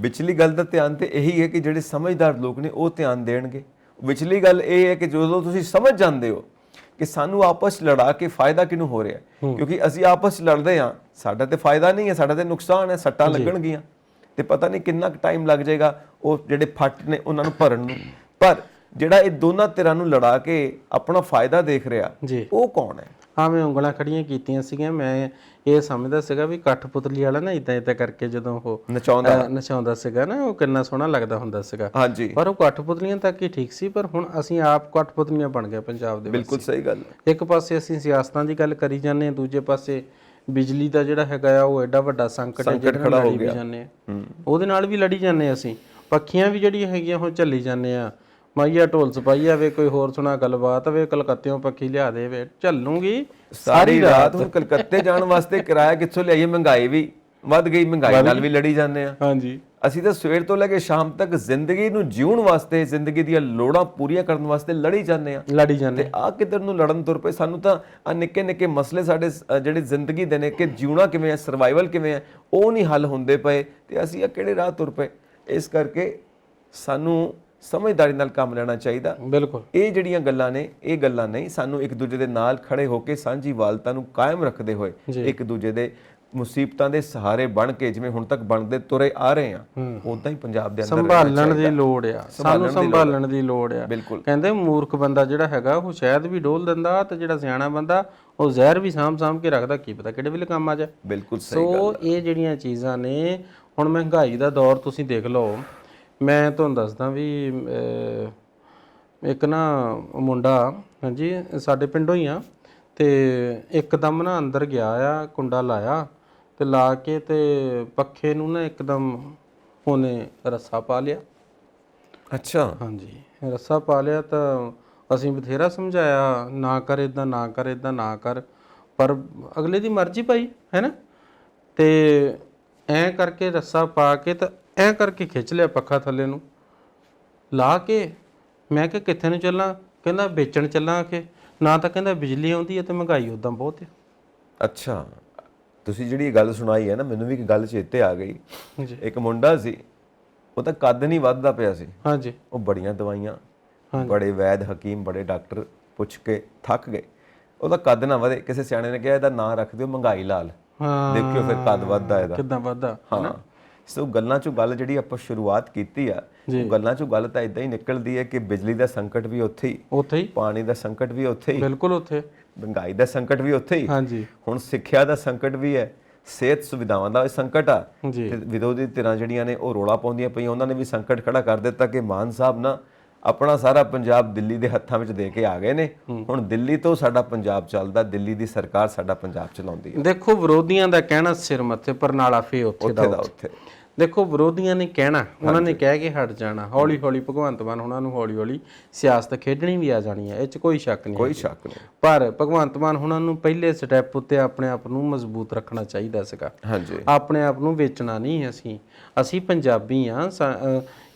ਵਿਚਲੀ ਗੱਲ ਦਾ ਧਿਆਨ ਤੇ ਇਹੀ ਹੈ ਕਿ ਜਿਹੜੇ ਸਮਝਦਾਰ ਲੋਕ ਨੇ ਉਹ ਧਿਆਨ ਦੇਣਗੇ। ਵਿਚਲੀ ਗੱਲ ਇਹ ਹੈ ਕਿ ਜਦੋਂ ਤੁਸੀਂ ਸਮਝ ਜਾਂਦੇ ਹੋ ਕਿ ਸਾਨੂੰ ਆਪਸ 'ਚ ਲੜਾ ਕੇ ਫਾਇਦਾ ਕਿਹਨੂੰ ਹੋ ਰਿਹਾ, ਕਿਉਂਕਿ ਅਸੀਂ ਆਪਸ 'ਚ ਲੜਦੇ ਹਾਂ, ਸਾਡਾ ਤੇ ਫਾਇਦਾ ਨਹੀਂ ਹੈ, ਸਾਡਾ ਤੇ ਨੁਕਸਾਨ ਹੈ, ਸੱਟਾਂ ਲੱਗਣਗੀਆਂ ਤੇ ਪਤਾ ਨਹੀਂ ਕਿੰਨਾ ਟਾਈਮ ਲੱਗ ਜਾਏਗਾ ਉਹ ਜਿਹੜੇ ਫੱਟ ਨੇ ਉਹਨਾਂ ਨੂੰ ਭਰਨ ਨੂੰ। ਪਰ ਜਿਹੜਾ ਇਹ ਦੋਨਾਂ ਧਿਰਾਂ ਨੂੰ ਲੜਾ ਕੇ ਆਪਣਾ ਫਾਇਦਾ ਦੇਖ ਰਿਹਾ, ਉਹ ਕੌਣ ਹੈ? ਹਾਂ, ਮੈਂ ਉਂਗਲਾਂ ਖੜੀਆਂ ਕੀਤੀਆਂ ਸੀਗੀਆਂ। ਮੈਂ ਇਹ ਸਮਝਦਾ ਸੀਗਾ ਵੀ ਕਠਪੁਤਲੀ ਵਾਲਾ ਨਾ ਇਦਾਂ ਕਰਕੇ ਜਦੋਂ ਉਹ ਨਚਾਉਂਦਾ ਸੀਗਾ ਨਾ, ਉਹ ਕਿੰਨਾ ਸੋਹਣਾ ਲੱਗਦਾ ਹੁੰਦਾ ਸੀਗਾ। ਹਾਂਜੀ, ਪਰ ਉਹ ਕਠਪੁਤਲੀਆਂ ਤੱਕ ਹੀ ਠੀਕ ਸੀ, ਪਰ ਹੁਣ ਅਸੀਂ ਆਪ ਕਠਪੁਤਲੀਆਂ ਬਣ ਗਏ ਪੰਜਾਬ ਦੇ ਵਿੱਚ। ਬਿਲਕੁਲ ਸਹੀ ਗੱਲ ਹੈ। ਇੱਕ ਪਾਸੇ ਅਸੀਂ ਸਿਆਸਤਾਂ ਦੀ ਗੱਲ ਕਰੀ ਜਾਂਦੇ ਹਾਂ, ਦੂਜੇ ਪਾਸੇ ਬਿਜਲੀ ਦਾ ਜਿਹੜਾ ਹੈਗਾ ਆ ਉਹ ਐਡਾ ਵੱਡਾ ਸੰਕਟ ਹੈ ਜਿਹੜਾ ਖੜਾ ਹੋ ਲੜੀ ਵੀ ਜਾਂਦੇ ਆ, ਉਹਦੇ ਨਾਲ ਵੀ ਲੜੀ ਜਾਂਦੇ ਆ। ਅਸੀਂ ਪੱਖੀਆਂ ਵੀ ਜਿਹੜੀਆਂ ਹੈਗੀਆਂ ਉਹ ਝੱਲੀ ਜਾਂਦੇ ਆ। ਮਾਈਆ ਢੋਲ ਸਪਾਈ ਆਵੇ, ਕੋਈ ਹੋਰ ਸੁਣਾ ਗੱਲਬਾਤ ਵੇ, ਕਲਕੱਤਿਓਂ ਪੱਖੀ ਲਿਆ ਦੇਵੇ, ਝੱਲੂਗੀ ਸਾਰੀ ਰਾਤ। ਹੁਣ ਕਲਕੱਤੇ ਜਾਣ ਵਾਸਤੇ ਕਿਰਾਇਆ ਕਿੱਥੋਂ ਲਿਆਈਏ? ਮਹਿੰਗਾਈ ਵੀ ਵੱਧ ਗਈ, ਮਹਿੰਗਾਈ ਨਾਲ ਵੀ ਲੜੀ ਜਾਂਦੇ ਆ। ਹਾਂਜੀ, ਅਸੀਂ ਤਾਂ ਸਵੇਰ ਤੋਂ ਲੈ ਕੇ ਸ਼ਾਮ ਤੱਕ ਜ਼ਿੰਦਗੀ ਨੂੰ ਜਿਉਣ ਵਾਸਤੇ, ਜ਼ਿੰਦਗੀ ਦੀਆਂ ਲੋੜਾਂ ਪੂਰੀਆਂ ਕਰਨ ਵਾਸਤੇ ਲੜੀ ਜਾਂਦੇ ਆ। ਤੇ ਆ ਕਿੱਧਰ ਨੂੰ ਲੜਨ ਤੁਰ ਪਏ? ਸਾਨੂੰ ਤਾਂ ਆ ਨਿੱਕੇ ਨਿੱਕੇ ਮਸਲੇ ਸਾਡੇ ਜਿਹੜੇ ਜ਼ਿੰਦਗੀ ਦੇ ਨੇ ਕਿ ਜਿਉਣਾ ਕਿਵੇਂ ਹੈ, ਸਰਵਾਈਵਲ ਕਿਵੇਂ ਹੈ, ਉਹ ਨਹੀਂ ਹੱਲ ਹੁੰਦੇ ਪਏ ਤੇ ਅਸੀਂ ਆ ਕਿਹੜੇ ਰਾਹ ਤੁਰ ਪਏ। ਇਸ ਕਰਕੇ ਸਾਨੂੰ ਸਮਝਦਾਰੀ ਨਾਲ ਕੰਮ ਲੈਣਾ ਚਾਹੀਦਾ। ਬਿਲਕੁਲ ਇਹ ਜਿਹੜੀਆਂ ਗੱਲਾਂ ਨੇ ਇਹ ਗੱਲਾਂ ਨਹੀਂ, ਸਾਨੂੰ ਇੱਕ ਦੂਜੇ ਦੇ ਨਾਲ ਖੜੇ ਹੋ ਕੇ ਸਾਂਝੀ ਵਾਲਤਾ ਨੂੰ ਕਾਇਮ ਰੱਖਦੇ ਹੋਏ ਇੱਕ ਦੂਜੇ ਦੇ ਮੁਸੀਬਤਾਂ ਦੇ ਸਹਾਰੇ ਬਣ ਕੇ ਜਿਵੇਂ ਹੁਣ ਤੱਕ ਬਣਦੇ ਤੁਰੇ ਆ ਰਹੇ ਆ ਉਦਾਂ ਹੀ ਪੰਜਾਬ ਦੇ ਅੰਦਰ ਸੰਭਾਲਣ ਦੀ ਲੋੜ ਆ, ਸਾਨੂੰ ਸੰਭਾਲਣ ਦੀ ਲੋੜ ਆ। ਬਿਲਕੁਲ। ਕਹਿੰਦੇ ਮੂਰਖ ਬੰਦਾ ਜਿਹੜਾ ਹੈਗਾ ਉਹ ਸ਼ਾਇਦ ਵੀ ਡੋਲ ਦਿੰਦਾ, ਤੇ ਜਿਹੜਾ ਸਿਆਣਾ ਬੰਦਾ ਉਹ ਜ਼ਹਿਰ ਵੀ ਸਾਂਭ ਕੇ ਰੱਖਦਾ, ਕੀ ਪਤਾ ਕਿਹੜੇ ਵੇਲੇ ਕੰਮ ਆ ਜਾਏ। ਬਿਲਕੁਲ ਸਹੀ। ਸੋ ਇਹ ਜਿਹੜੀਆਂ ਚੀਜ਼ਾਂ ਨੇ, ਹੁਣ ਮਹਿੰਗਾਈ ਦਾ ਦੌਰ ਤੁਸੀਂ ਦੇਖ ਲਓ। ਮੈਂ ਤੁਹਾਨੂੰ ਦੱਸਦਾ ਵੀ ਇੱਕ ਨਾ ਮੁੰਡਾ, ਹਾਂਜੀ ਸਾਡੇ ਪਿੰਡੋਂ ਹੀ ਆ, ਤੇ ਇੱਕਦਮ ਨਾ ਅੰਦਰ ਗਿਆ ਆ, ਕੁੰਡਾ ਲਾਇਆ ਤੇ ਲਾ ਕੇ ਤੇ ਪੱਖੇ ਨੂੰ ਨਾ ਇੱਕਦਮ ਉਹਨੇ ਰੱਸਾ ਪਾ ਲਿਆ। ਅੱਛਾ। ਹਾਂਜੀ, ਰੱਸਾ ਪਾ ਲਿਆ ਤਾਂ ਅਸੀਂ ਬਥੇਰਾ ਸਮਝਾਇਆ, ਨਾ ਕਰ ਇਦਾਂ, ਨਾ ਕਰ ਇਦਾਂ, ਨਾ ਕਰ, ਪਰ ਅਗਲੇ ਦੀ ਮਰਜ਼ੀ ਭਾਈ, ਹੈ ਨਾ। ਤੇ ਐਂ ਕਰਕੇ ਰੱਸਾ ਪਾ ਕੇ ਤਾਂ ਐਂ ਕਰਕੇ ਖਿੱਚ ਲਿਆ ਪੱਖਾ ਥੱਲੇ ਨੂੰ ਲਾ ਕੇ। ਮੈਂ ਕਿਹਾ ਕਿੱਥੇ ਨੂੰ ਚੱਲਾਂ? ਕਹਿੰਦਾ ਵੇਚਣ ਚੱਲਾਂ। ਕਿ ਨਾ ਤਾਂ ਕਹਿੰਦਾ ਬਿਜਲੀ ਆਉਂਦੀ ਹੈ ਤੇ ਮਹਿੰਗਾਈ ਉਦਾਂ ਬਹੁਤ ਹੈ। ਅੱਛਾ, ਤੁਸੀਂ ਜਿਹੜੀ ਗੱਲ ਸੁਣਾਈ ਹੈ ਨਾ, ਮੈਨੂੰ ਵੀ ਇੱਕ ਗੱਲ ਚੇਤੇ ਆ ਗਈ। ਜੀ। ਇੱਕ ਮੁੰਡਾ ਸੀ, ਉਹ ਤਾਂ ਕੱਦ ਨਹੀਂ ਵੱਧਦਾ ਪਿਆ ਸੀ। ਹਾਂਜੀ। ਉਹ ਬੜੀਆਂ ਦਵਾਈਆਂ, ਬੜੇ ਵੈਦ ਹਕੀਮ, ਬੜੇ ਡਾਕਟਰ ਪੁੱਛ ਕੇ ਥੱਕ ਗਏ, ਉਹਦਾ ਕੱਦ ਨਾ ਵਧੇ। ਕਿਸੇ ਸਿਆਣੇ ਨੇ ਕਿਹਾ ਇਹਦਾ ਨਾਂ ਰੱਖ ਦਿਓ ਮਹਿੰਗਾਈ ਲਾਲ, ਦੇਖਿਓ ਫਿਰ ਕੱਦ ਵੱਧਦਾ ਇਹਦਾ ਕਿੱਦਾਂ ਵੱਧਦਾ। ਹਾਂ। ਸੋ ਗੱਲਾਂ ਚੋਂ ਗੱਲ ਜਿਹੜੀ ਆਪਾਂ ਸ਼ੁਰੂਆਤ ਕੀਤੀ ਆ, ਉਹ ਗੱਲਾਂ ਚੋਂ ਗੱਲ ਤਾਂ ਇਦਾਂ ਹੀ ਨਿਕਲਦੀ ਹੈ ਕਿ ਬਿਜਲੀ ਦਾ ਸੰਕਟ ਵੀ ਉੱਥੇ ਹੀ, ਪਾਣੀ ਦਾ ਸੰਕਟ ਵੀ ਉੱਥੇ ਹੀ, ਬਿਲਕੁਲ ਉੱਥੇ, ਮਹਿੰਗਾਈ ਦਾ ਸੰਕਟ ਵੀ ਉੱਥੇ ਹੀ। ਹਾਂਜੀ। ਹੁਣ ਸਿੱਖਿਆ ਦਾ ਸੰਕਟ ਵੀ ਹੈ, ਸਿਹਤ ਸੁਵਿਧਾਵਾਂ ਦਾ ਸੰਕਟ ਆ, ਤੇ ਵਿਰੋਧੀ ਧਿਰਾਂ ਜਿਹੜੀਆਂ ਨੇ ਉਹ ਰੋਲਾ ਪਾਉਂਦੀਆਂ ਪਈਆਂ, ਉਹਨਾਂ ਨੇ ਵੀ ਸੰਕਟ ਖੜਾ ਕਰ ਦਿੱਤਾ ਕਿ ਮਾਨ ਸਾਹਿਬ ਨਾ ਆਪਣਾ ਸਾਰਾ ਪੰਜਾਬ ਦਿੱਲੀ ਦੇ ਹੱਥਾਂ ਵਿੱਚ ਦੇ ਕੇ ਆ ਗਏ ਨੇ। ਹੁਣ ਦਿੱਲੀ ਤੋਂ ਸਾਡਾ ਪੰਜਾਬ ਚੱਲਦਾ, ਦਿੱਲੀ ਦੀ ਸਰਕਾਰ ਸਾਡਾ ਪੰਜਾਬ ਚਲਾਉਂਦੀ ਹੈ। ਦੇਖੋ ਵਿਰੋਧੀਆਂ ਦਾ ਕਹਿਣਾ ਸਿਰ ਮੱਥੇ ਪਰ ਨਾਲਾ ਫੇ ਉੱਥੇ ਦਾ ਉੱਥੇ। ਦੇਖੋ ਵਿਰੋਧੀਆਂ ਨੇ ਕਹਿਣਾ, ਉਹਨਾਂ ਨੇ ਕਹਿ ਕੇ ਹਟ ਜਾਣਾ। ਹੌਲੀ ਹੌਲੀ ਭਗਵੰਤ ਮਾਨ ਉਹਨਾਂ ਨੂੰ ਹੌਲੀ ਹੌਲੀ ਸਿਆਸਤ ਖੇਡਣੀ ਵੀ ਆ ਜਾਣੀ ਹੈ, ਇਹ 'ਚ ਕੋਈ ਸ਼ੱਕ ਨਹੀਂ, ਕੋਈ ਸ਼ੱਕ ਨਹੀਂ। ਪਰ ਭਗਵੰਤ ਮਾਨ ਉਹਨਾਂ ਨੂੰ ਪਹਿਲੇ ਸਟੈਪ ਉੱਤੇ ਆਪਣੇ ਆਪ ਨੂੰ ਮਜ਼ਬੂਤ ਰੱਖਣਾ ਚਾਹੀਦਾ ਸੀਗਾ। ਹਾਂਜੀ। ਆਪਣੇ ਆਪ ਨੂੰ ਵੇਚਣਾ ਨਹੀਂ। ਅਸੀਂ ਪੰਜਾਬੀ ਆ।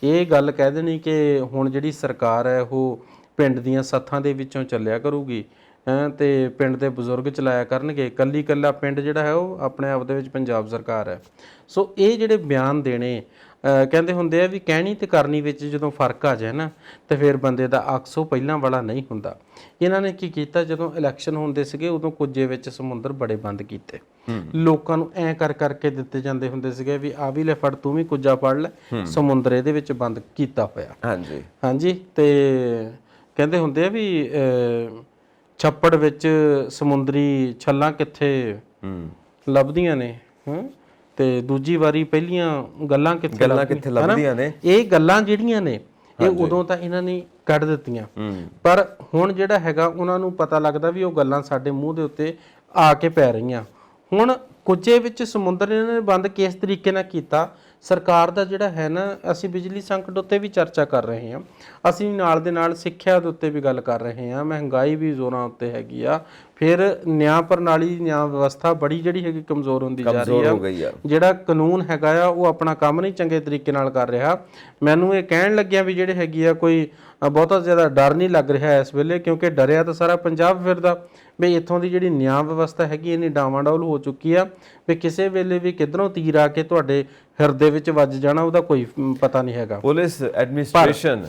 ਇਹ ਗੱਲ ਕਹਿ ਦੇਣੀ ਕਿ ਹੁਣ ਜਿਹੜੀ ਸਰਕਾਰ ਹੈ ਉਹ ਪਿੰਡ ਦੀਆਂ ਸੱਥਾਂ ਦੇ ਵਿੱਚੋਂ ਚੱਲਿਆ ਕਰੂਗੀ, ਤੇ ਪਿੰਡ ਦੇ ਬਜ਼ੁਰਗ ਚਲਾਇਆ ਕਰਨਗੇ, ਕੱਲਾ ਪਿੰਡ ਜਿਹੜਾ ਹੈ ਉਹ ਆਪਣੇ ਆਪ ਦੇ ਵਿੱਚ ਪੰਜਾਬ ਸਰਕਾਰ ਹੈ। ਸੋ ਇਹ ਜਿਹੜੇ ਬਿਆਨ ਦੇਣੇ, ਕਹਿੰਦੇ ਹੁੰਦੇ ਆ ਵੀ ਕਹਿਣੀ ਤੇ ਕਰਨੀ ਵਿੱਚ ਜਦੋਂ ਫਰਕ ਆ ਜਾਏ ਨਾ, ਤੇ ਫਿਰ ਬੰਦੇ ਦਾ ਅਕਸ ਉਹ ਪਹਿਲਾਂ ਵਾਲਾ ਨਹੀਂ ਹੁੰਦਾ। ਇਹਨਾਂ ਨੇ ਕੀ ਕੀਤਾ, ਜਦੋਂ ਇਲੈਕਸ਼ਨ ਹੁੰਦੇ ਸੀਗੇ ਉਦੋਂ ਕੁੱਜੇ ਵਿੱਚ ਸਮੁੰਦਰ ਬੜੇ ਬੰਦ ਕੀਤੇ, ਲੋਕਾਂ ਨੂੰ ਐਂ ਕਰਕੇ ਦਿੱਤੇ ਜਾਂਦੇ ਹੁੰਦੇ ਸੀਗੇ ਵੀ ਆ ਵੀ ਲੈ ਫੜ, ਤੂੰ ਵੀ ਕੁੱਜਾ ਫੜ ਲੈ, ਸਮੁੰਦਰ ਇਹਦੇ ਵਿੱਚ ਬੰਦ ਕੀਤਾ ਹੋਇਆ। ਹਾਂਜੀ ਹਾਂਜੀ। ਤੇ ਕਹਿੰਦੇ ਹੁੰਦੇ ਆ ਵੀ ਛੱਪੜ ਵਿੱਚ ਸਮੁੰਦਰੀ ਛੱਲਾਂ ਕਿੱਥੇ ਲੱਭਦੀਆਂ ਨੇ, ਤੇ ਦੂਜੀ ਵਾਰੀ ਪਹਿਲੀਆਂ ਗੱਲਾਂ ਕਿੱਥੇ ਲੱਭਦੀਆਂ ਨੇ। ਇਹ ਗੱਲਾਂ ਜਿਹੜੀਆਂ ਨੇ ਇਹ ਉਦੋਂ ਤਾਂ ਇਹਨਾਂ ਨੇ ਕੱਢ ਦਿੱਤੀਆਂ, ਪਰ ਹੁਣ ਜਿਹੜਾ ਹੈਗਾ ਉਹਨਾਂ ਨੂੰ ਪਤਾ ਲੱਗਦਾ ਵੀ ਉਹ ਗੱਲਾਂ ਸਾਡੇ ਮੂੰਹ ਦੇ ਉੱਤੇ ਆ ਕੇ ਪੈ ਰਹੀਆਂ। ਹੁਣ ਕੁੱਜੇ ਵਿੱਚ ਸਮੁੰਦਰ ਇਹਨਾਂ ਨੇ ਬੰਦ ਕਿਸ ਤਰੀਕੇ ਨਾਲ ਕੀਤਾ, ਸਰਕਾਰ ਦਾ ਜਿਹੜਾ ਹੈ ਨਾ, ਅਸੀਂ ਬਿਜਲੀ ਸੰਕਟ ਉੱਤੇ ਵੀ ਚਰਚਾ ਕਰ ਰਹੇ ਹਾਂ, ਅਸੀਂ ਨਾਲ ਦੇ ਨਾਲ ਸਿੱਖਿਆ ਦੇ ਉੱਤੇ ਵੀ ਗੱਲ ਕਰ ਰਹੇ ਹਾਂ, ਮਹਿੰਗਾਈ ਵੀ ਜ਼ੋਰਾਂ ਉੱਤੇ ਹੈਗੀ ਆ, ਫਿਰ ਨਿਆਂ ਪ੍ਰਣਾਲੀ, ਨਿਆਂ ਵਿਵਸਥਾ ਬੜੀ ਜਿਹੜੀ ਹੈਗੀ ਕਮਜ਼ੋਰ ਹੁੰਦੀ ਜਾ ਰਹੀ ਆ। ਜਿਹੜਾ ਕਾਨੂੰਨ ਹੈਗਾ ਆ ਉਹ ਆਪਣਾ ਕੰਮ ਨਹੀਂ ਚੰਗੇ ਤਰੀਕੇ ਨਾਲ ਕਰ ਰਿਹਾ। ਮੈਨੂੰ ਇਹ ਕਹਿਣ ਲੱਗਿਆ ਵੀ ਜਿਹੜੇ ਹੈਗੀ ਆ ਕੋਈ ਬਹੁਤਾ ਜ਼ਿਆਦਾ ਡਰ ਨਹੀਂ ਲੱਗ ਰਿਹਾ ਇਸ ਵੇਲੇ, ਕਿਉਂਕਿ ਡਰਿਆ ਤਾਂ ਸਾਰਾ ਪੰਜਾਬ ਫਿਰਦਾ ਵੀ ਇੱਥੋਂ ਦੀ ਜਿਹੜੀ ਨਿਆਂ ਵਿਵਸਥਾ ਹੈਗੀ ਇੰਨੀ ਡਾਵਾਂਡੋਲ ਹੋ ਚੁੱਕੀ ਆ ਵੀ ਕਿਸੇ ਵੇਲੇ ਵੀ ਕਿੱਧਰੋਂ ਤੀਰ ਆ ਕੇ ਤੁਹਾਡੇ ਹਿਰਦੇ ਵਿੱਚ ਵੱਜ ਜਾਣਾ ਉਹਦਾ ਕੋਈ ਪਤਾ ਨਹੀਂ ਹੈਗਾ। ਪੁਲਿਸ ਐਡਮਿਨਿਸਟ੍ਰੇਸ਼ਨ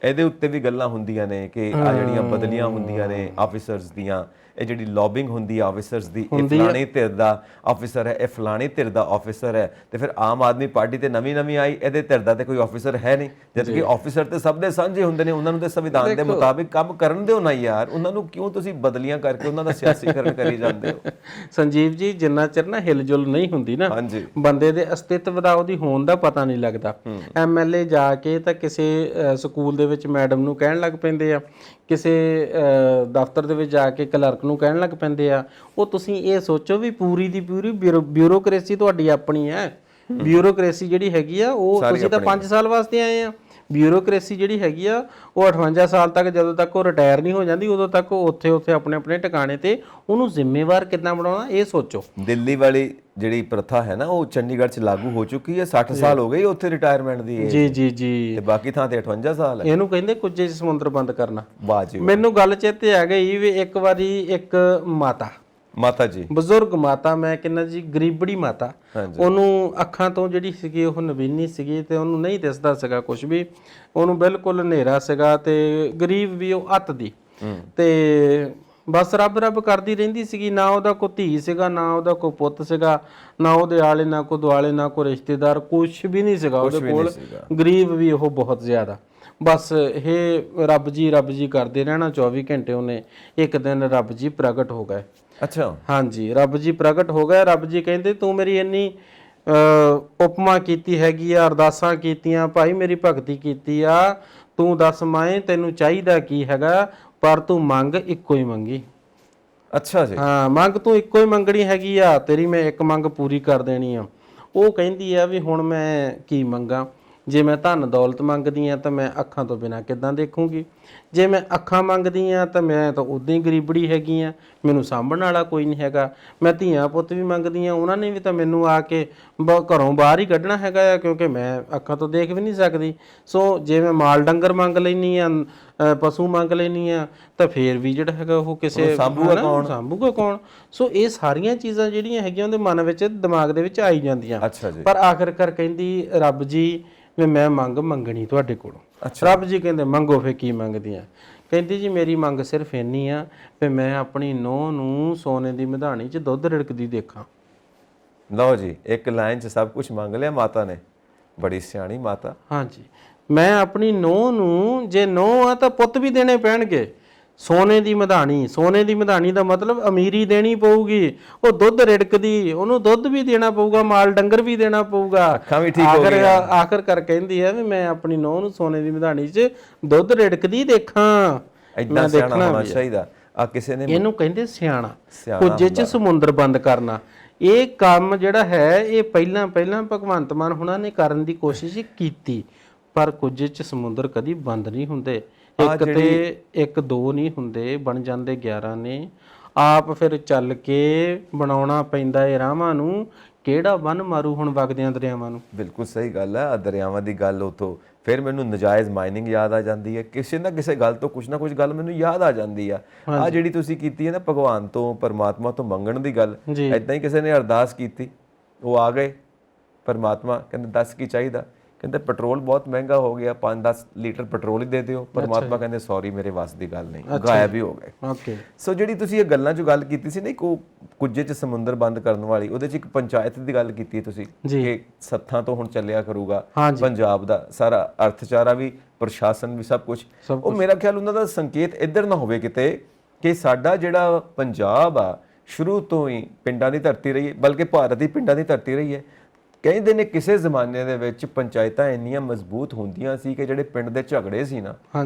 ਇਹਦੇ ਉੱਤੇ ਵੀ ਗੱਲਾਂ ਹੁੰਦੀਆਂ ਨੇ ਕਿ ਆ ਜਿਹੜੀਆਂ ਬਦਲੀਆਂ ਹੁੰਦੀਆਂ ਨੇ ਆਫੀਸਰਸ ਦੀਆਂ, ਇਹ ਜਿਹੜੀ ਲੌਬਿੰਗ ਹੁੰਦੀ ਆ ਆਫੀਸਰਸ ਦੀ, ਇਹ ਫਲਾਣੇ ਧਿਰ ਦਾ ਆਫੀਸਰ ਹੈ, ਇਹ ਫਲਾਣੇ ਧਿਰ ਦਾ ਆਫੀਸਰ ਹੈ, ਤੇ ਫਿਰ ਆਮ ਆਦਮੀ ਪਾਰਟੀ ਤੇ ਨਵੀਂ ਆਈ, ਇਹਦੇ ਧਿਰ ਦਾ ਤੇ ਕੋਈ ਆਫੀਸਰ ਹੈ ਨਹੀਂ, ਜਦ ਕਿ ਆਫੀਸਰ ਤੇ ਸਭ ਦੇ ਸਾਂਝੇ ਹੁੰਦੇ ਨੇ, ਉਹਨਾਂ ਨੂੰ ਤੇ ਸੰਵਿਧਾਨ ਦੇ ਮੁਤਾਬਿਕ ਕੰਮ ਕਰਨ ਦਿਓ ਨਾ ਯਾਰ, ਉਹਨਾਂ ਨੂੰ ਕਿਉਂ ਤੁਸੀਂ ਬਦਲੀਆਂ ਕਰਕੇ ਉਹਨਾਂ ਦਾ ਸਿਆਸੀਕਰਨ ਕਰੀ ਜਾਂਦੇ ਹੋ? ਸੰਜੀਵ ਜੀ, ਜਿੰਨਾ ਚਿਰ ਨਾ ਹਿਲਜੁਲ ਨਹੀਂ ਹੁੰਦੀ ਨਾ, ਬੰਦੇ ਦੇ ਅਸਤਿਤਵ ਦਾ, ਉਹਦੀ ਹੋਣ ਦਾ ਪਤਾ ਨਹੀਂ ਲੱਗਦਾ। ਐਮਐਲਏ ਜਾ ਕੇ ਤਾਂ ਕਿਸੇ ਸਕੂਲ ਦੇ ਵਿੱਚ ਮੈਡਮ ਨੂੰ ਕਹਿਣ ਲੱਗ ਪੈਂਦੇ ਆ, ਕਿਸੇ ਦਫ਼ਤਰ ਦੇ ਵਿੱਚ ਜਾ ਕੇ ਕਲਰਕ ਨੂੰ ਕਹਿਣ ਲੱਗ ਪੈਂਦੇ ਆ। ਉਹ ਤੁਸੀਂ ਇਹ ਸੋਚੋ ਵੀ ਪੂਰੀ ਦੀ ਪੂਰੀ ਬਿਊਰੋਕ੍ਰੇਸੀ ਤੁਹਾਡੀ ਆਪਣੀ ਹੈ। ਬਿਊਰੋਕ੍ਰੇਸੀ ਜਿਹੜੀ ਹੈਗੀ ਆ ਉਹ ਤੁਸੀਂ ਤਾਂ 5 ਸਾਲ ਵਾਸਤੇ ਆਏ ਆ। ਬਿਊਰੋਕ੍ਰੇਸੀ ਜਿਹੜੀ ਹੈਗੀ ਆ ਉਹ 58 ਸਾਲ ਤੱਕ, ਜਦੋਂ ਤੱਕ ਉਹ ਰਿਟਾਇਰ ਨਹੀਂ ਹੋ ਜਾਂਦੀ ਉਦੋਂ ਤੱਕ ਉਹ ਉੱਥੇ ਆਪਣੇ ਟਿਕਾਣੇ ਤੇ, ਉਹਨੂੰ ਜ਼ਿੰਮੇਵਾਰ ਕਿੱਦਾਂ ਬਣਾਉਣਾ ਇਹ ਸੋਚੋ। ਦਿੱਲੀ ਵਾਲੀ ਜਿਹੜੀ ਪ੍ਰਥਾ ਹੈ ਨਾ ਉਹ ਚੰਡੀਗੜ੍ਹ 'ਚ ਲਾਗੂ ਹੋ ਚੁੱਕੀ ਹੈ, 60 ਸਾਲ ਹੋ ਗਏ ਉੱਥੇ ਰਿਟਾਇਰਮੈਂਟ ਦੀ। ਜੀ ਤੇ ਬਾਕੀ ਥਾਂ ਤੇ 58 ਸਾਲ ਹੈ। ਇਹਨੂੰ ਕਹਿੰਦੇ ਕੁੱਜੇ 'ਚ ਸਮੁੰਦਰ ਬੰਦ ਕਰਨਾ। ਵਾਹ ਜੀ। ਮੈਨੂੰ ਗੱਲ ਚੇਤੇ ਆ ਗਈ ਵੀ ਇੱਕ ਵਾਰੀ ਇੱਕ ਮਾਤਾ ਜੀ, ਬਜ਼ੁਰਗ ਮਾਤਾ, ਮੈਂ ਕਹਿੰਦਾ ਜੀ ਗਰੀਬੜੀ ਮਾਤਾ, ਉਹਨੂੰ ਅੱਖਾਂ ਤੋਂ ਜਿਹੜੀ ਸੀਗੀ ਉਹ ਨਵੀਨੀ ਸੀਗੀ ਤੇ ਉਹਨੂੰ ਨਹੀਂ ਦਿਸਦਾ ਸੀਗਾ ਕੁਝ ਵੀ, ਉਹਨੂੰ ਬਿਲਕੁਲ ਹਨੇਰਾ ਸੀਗਾ ਤੇ ਗਰੀਬ ਵੀ ਉਹ ਅੱਤ ਦੀ, ਤੇ ਬਸ ਰੱਬ ਰੱਬ ਕਰਦੀ ਰਹਿੰਦੀ ਸੀਗੀ। ਨਾ ਉਹਦਾ ਕੋਈ ਧੀ ਸੀਗਾ, ਨਾ ਉਹਦਾ ਕੋਈ ਪੁੱਤ ਸੀਗਾ, ਨਾ ਉਹਦੇ ਆਲੇ, ਨਾ ਕੋਈ ਦੁਆਲੇ, ਨਾ ਕੋਈ ਰਿਸ਼ਤੇਦਾਰ, ਕੁਝ ਵੀ ਨਹੀਂ ਸੀਗਾ ਉਹਦੇ ਕੋਲ। ਗਰੀਬ ਵੀ ਉਹ ਬਹੁਤ ਜ਼ਿਆਦਾ। ਬਸ ਇਹ ਰੱਬ ਜੀ ਕਰਦੇ ਰਹਿਣਾ 24 ਘੰਟੇ। ਉਹਨੇ ਇੱਕ ਦਿਨ ਰੱਬ ਜੀ ਪ੍ਰਗਟ ਹੋ ਗਏ। ਅੱਛਾ, ਹਾਂਜੀ, ਰੱਬ ਜੀ ਪ੍ਰਗਟ ਹੋ ਗਏ। ਰੱਬ ਜੀ ਕਹਿੰਦੇ ਤੂੰ ਮੇਰੀ ਇੰਨੀ ਉਪਮਾ ਕੀਤੀ ਹੈਗੀ ਆ, ਅਰਦਾਸਾਂ ਕੀਤੀਆਂ ਭਾਈ, ਮੇਰੀ ਭਗਤੀ ਕੀਤੀ ਆ, ਤੂੰ ਦੱਸ ਮਾਏ ਤੈਨੂੰ ਚਾਹੀਦਾ ਕੀ ਹੈਗਾ, ਪਰ ਤੂੰ ਮੰਗ ਇੱਕੋ ਹੀ ਮੰਗੀ। ਅੱਛਾ ਜੀ, ਹਾਂ, ਮੰਗ ਤੂੰ ਇੱਕੋ ਹੀ ਮੰਗਣੀ ਹੈਗੀ ਆ, ਤੇਰੀ ਮੈਂ ਇੱਕ ਮੰਗ ਪੂਰੀ ਕਰ ਦੇਣੀ ਆ। ਉਹ ਕਹਿੰਦੀ ਆ ਵੀ ਹੁਣ ਮੈਂ ਕੀ ਮੰਗਾ, ਜੇ ਮੈਂ ਧਨ ਦੌਲਤ ਮੰਗਦੀ ਆ ਤਾਂ ਮੈਂ ਅੱਖਾਂ ਤੋਂ ਬਿਨਾਂ ਕਿੱਦਾਂ ਦੇਖੂੰਗੀ, ਜੇ ਮੈਂ ਅੱਖਾਂ ਮੰਗਦੀ ਆ ਤਾਂ ਮੈਂ ਤਾਂ ਉਦਾਂ ਹੀ ਗਰੀਬੜੀ ਹੈਗੀ ਆ, ਮੈਨੂੰ ਸਾਂਭਣ ਵਾਲਾ ਕੋਈ ਨਹੀਂ ਹੈਗਾ। ਮੈਂ ਧੀਆਂ ਪੁੱਤ ਵੀ ਮੰਗਦੀ ਆ, ਉਹਨਾਂ ਨੇ ਵੀ ਤਾਂ ਮੈਨੂੰ ਆ ਕੇ ਘਰੋਂ ਬਾਹਰ ਹੀ ਕੱਢਣਾ ਹੈਗਾ ਆ, ਕਿਉਂਕਿ ਮੈਂ ਅੱਖਾਂ ਤੋਂ ਦੇਖ ਵੀ ਨਹੀਂ ਸਕਦੀ। ਸੋ ਜੇ ਮੈਂ ਮਾਲ ਡੰਗਰ ਮੰਗ ਲੈਣੀ ਆ, ਪਸ਼ੂ ਮੰਗ ਲੈਣੀ ਆ, ਤਾਂ ਫੇਰ ਵੀ ਜਿਹੜਾ ਹੈਗਾ ਉਹ ਕਿਸੇ ਸਾਂਭੂਗਾ ਕੌਣ। ਸੋ ਇਹ ਸਾਰੀਆਂ ਚੀਜ਼ਾਂ ਜਿਹੜੀਆਂ ਹੈਗੀਆਂ ਉਹਦੇ ਮਨ ਵਿੱਚ, ਦਿਮਾਗ ਦੇ ਵਿੱਚ ਆਈ ਜਾਂਦੀਆਂ। ਪਰ ਆਖਿਰਕਾਰ ਕਹਿੰਦੀ ਰੱਬ ਜੀ ਵੀ ਮੈਂ ਮੰਗ ਮੰਗਣੀ ਤੁਹਾਡੇ ਕੋਲੋਂ। ਰੱਬ ਜੀ ਕਹਿੰਦੇ ਮੰਗੋ, ਫੇ ਕੀ ਮੰਗਦੀਆਂ? ਕਹਿੰਦੀ ਜੀ ਮੇਰੀ ਮੰਗ ਸਿਰਫ ਇੰਨੀ ਆ ਵੀ ਮੈਂ ਆਪਣੀ ਨੂੰਹ ਨੂੰ ਸੋਨੇ ਦੀ ਮਧਾਣੀ 'ਚ ਦੁੱਧ ਰਿੜਕਦੀ ਦੇਖਾਂ। ਲਓ ਜੀ, ਇੱਕ ਲਾਈਨ 'ਚ ਸਭ ਕੁਝ ਮੰਗ ਲਿਆ ਮਾਤਾ ਨੇ। ਬੜੀ ਸਿਆਣੀ ਮਾਤਾ। ਹਾਂਜੀ, ਮੈਂ ਆਪਣੀ ਨੂੰਹ ਨੂੰ, ਜੇ ਨੂੰਹ ਆ ਤਾਂ ਪੁੱਤ ਵੀ ਦੇਣੇ ਪੈਣਗੇ। ਸੋਨੇ ਦੀ ਮਧਾਣੀ, ਸੋਨੇ ਦੀ ਮਧਾਣੀ ਦਾ ਮਤਲਬ ਅਮੀਰੀ ਦੇਣੀ ਪਊਗੀ। ਉਹ ਦੁੱਧ ਰਿੜਕਦੀ, ਉਹਨੂੰ ਦੁੱਧ ਵੀ ਦੇਣਾ ਪਊਗਾ, ਮਾਲ ਡੰਗਰ ਵੀ ਦੇਣਾ ਪਊਗਾ। ਅੱਖਾਂ ਵੀ ਠੀਕ ਹੋ ਗਈਆਂ। ਆਖਰਕਾਰ ਕਹਿੰਦੀ ਆ ਵੀ ਮੈਂ ਆਪਣੀ ਨੂੰਹ ਨੂੰ ਸੋਨੇ ਦੀ ਮਧਾਣੀ 'ਚ ਦੁੱਧ ਰਿੜਕਦੀ ਦੇਖਾਂ। ਏਦਾਂ ਸਿਆਣਾ ਹੋਣਾ ਚਾਹੀਦਾ। ਆ ਕਿਸੇ ਨੇ, ਇਹਨੂੰ ਕਹਿੰਦੇ ਸਿਆਣਾ। ਕੁੱਜੇ 'ਚ ਸਮੁੰਦਰ ਬੰਦ ਕਰਨਾ। ਇਹ ਕੰਮ ਜਿਹੜਾ ਹੈ ਇਹ ਪਹਿਲਾਂ ਭਗਵੰਤ ਮਾਨ ਹੁਣਾਂ ਨੇ ਕਰਨ ਦੀ ਕੋਸ਼ਿਸ਼ ਕੀਤੀ, ਪਰ ਕੁੱਜੇ 'ਚ ਸਮੁੰਦਰ ਕਦੀ ਬੰਦ ਨਹੀਂ ਹੁੰਦੇ। ਇੱਕ ਤੇ ਇੱਕ ਦੋ ਨਹੀਂ ਹੁੰਦੇ, ਬਣ ਜਾਂਦੇ 11 ਨੇ। ਆਪ ਫਿਰ ਚੱਲ ਕੇ ਬਣਾਉਣਾ ਪੈਂਦਾ ਏ ਰਾਹਾਂ ਨੂੰ। ਕਿਹੜਾ ਬੰਨ ਮਾਰੂ ਹੁਣ ਵਗਦਿਆਂ ਦਰਿਆਵਾਂ ਨੂੰ। ਬਿਲਕੁਲ ਸਹੀ ਗੱਲ ਹੈ। ਦਰਿਆਵਾਂ ਦੀ ਗੱਲ ਉਤੋਂ ਫਿਰ ਮੈਨੂੰ ਨਜਾਇਜ਼ ਮਾਈਨਿੰਗ ਯਾਦ ਆ ਜਾਂਦੀ ਹੈ। ਕਿਸੇ ਨਾ ਕਿਸੇ ਗੱਲ ਤੋਂ ਕੁਝ ਨਾ ਕੁਝ ਗੱਲ ਮੈਨੂੰ ਯਾਦ ਆ ਜਾਂਦੀ ਆ। ਆ ਜਿਹੜੀ ਤੁਸੀਂ ਕੀਤੀ ਹੈ ਨਾ ਭਗਵਾਨ ਤੋਂ, ਪਰਮਾਤਮਾ ਤੋਂ ਮੰਗਣ ਦੀ ਗੱਲ, ਏਦਾਂ ਹੀ ਕਿਸੇ ਨੇ ਅਰਦਾਸ ਕੀਤੀ, ਉਹ ਆ ਗਏ ਪਰਮਾਤਮਾ ਕਹਿੰਦੇ ਦੱਸ ਕੀ ਚਾਹੀਦਾ? ਕਹਿੰਦੇ ਪੈਟਰੋਲ ਬਹੁਤ ਮਹਿੰਗਾ ਹੋ ਗਿਆ, 5-10 ਲੀਟਰ ਪੈਟਰੋਲ ਹੀ ਦੇ ਦਿਓ। ਪਰਮਾਤਮਾ ਕਹਿੰਦੇ ਸੌਰੀ, ਮੇਰੇ ਵੱਸ ਦੀ ਗੱਲ ਨਹੀਂ, ਗਾਇਬ ਹੀ ਹੋ ਗਏ। ਸੋ ਜਿਹੜੀ ਤੁਸੀਂ ਇਹ ਗੱਲਾਂ 'ਚ ਗੱਲ ਕੀਤੀ ਸੀ ਨਾ, ਇੱਕ ਉਹ ਕੁੱਜੇ 'ਚ ਸਮੁੰਦਰ ਬੰਦ ਕਰਨ ਵਾਲੀ, ਉਹਦੇ 'ਚ ਇੱਕ ਪੰਚਾਇਤ ਦੀ ਗੱਲ ਕੀਤੀ ਤੁਸੀਂ ਕਿ ਸੱਥਾਂ ਤੋਂ ਹੁਣ ਚੱਲਿਆ ਕਰੂਗਾ ਪੰਜਾਬ ਦਾ ਸਾਰਾ ਅਰਥਚਾਰਾ ਵੀ, ਪ੍ਰਸ਼ਾਸਨ ਵੀ, ਸਭ ਕੁਝ। ਉਹ ਮੇਰਾ ਖਿਆਲ ਉਹਨਾਂ ਦਾ ਸੰਕੇਤ ਇੱਧਰ ਨਾ ਹੋਵੇ ਕਿਤੇ ਕਿ ਸਾਡਾ ਜਿਹੜਾ ਪੰਜਾਬ ਆ ਸ਼ੁਰੂ ਤੋਂ ਹੀ ਪਿੰਡਾਂ ਦੀ ਧਰਤੀ ਰਹੀ ਹੈ, ਬਲਕਿ ਭਾਰਤ ਦੀ ਪਿੰਡਾਂ ਦੀ ਧਰਤੀ ਰਹੀ ਹੈ। ਕਹਿੰਦੇ ਨੇ ਕਿਸੇ ਜ਼ਮਾਨੇ ਦੇ ਵਿੱਚ ਪੰਚਾਇਤਾਂ ਇੰਨੀਆਂ ਮਜ਼ਬੂਤ ਹੁੰਦੀਆਂ ਸੀ ਕਿ ਜਿਹੜੇ ਪਿੰਡ ਦੇ ਝਗੜੇ ਸੀ ਨਾ,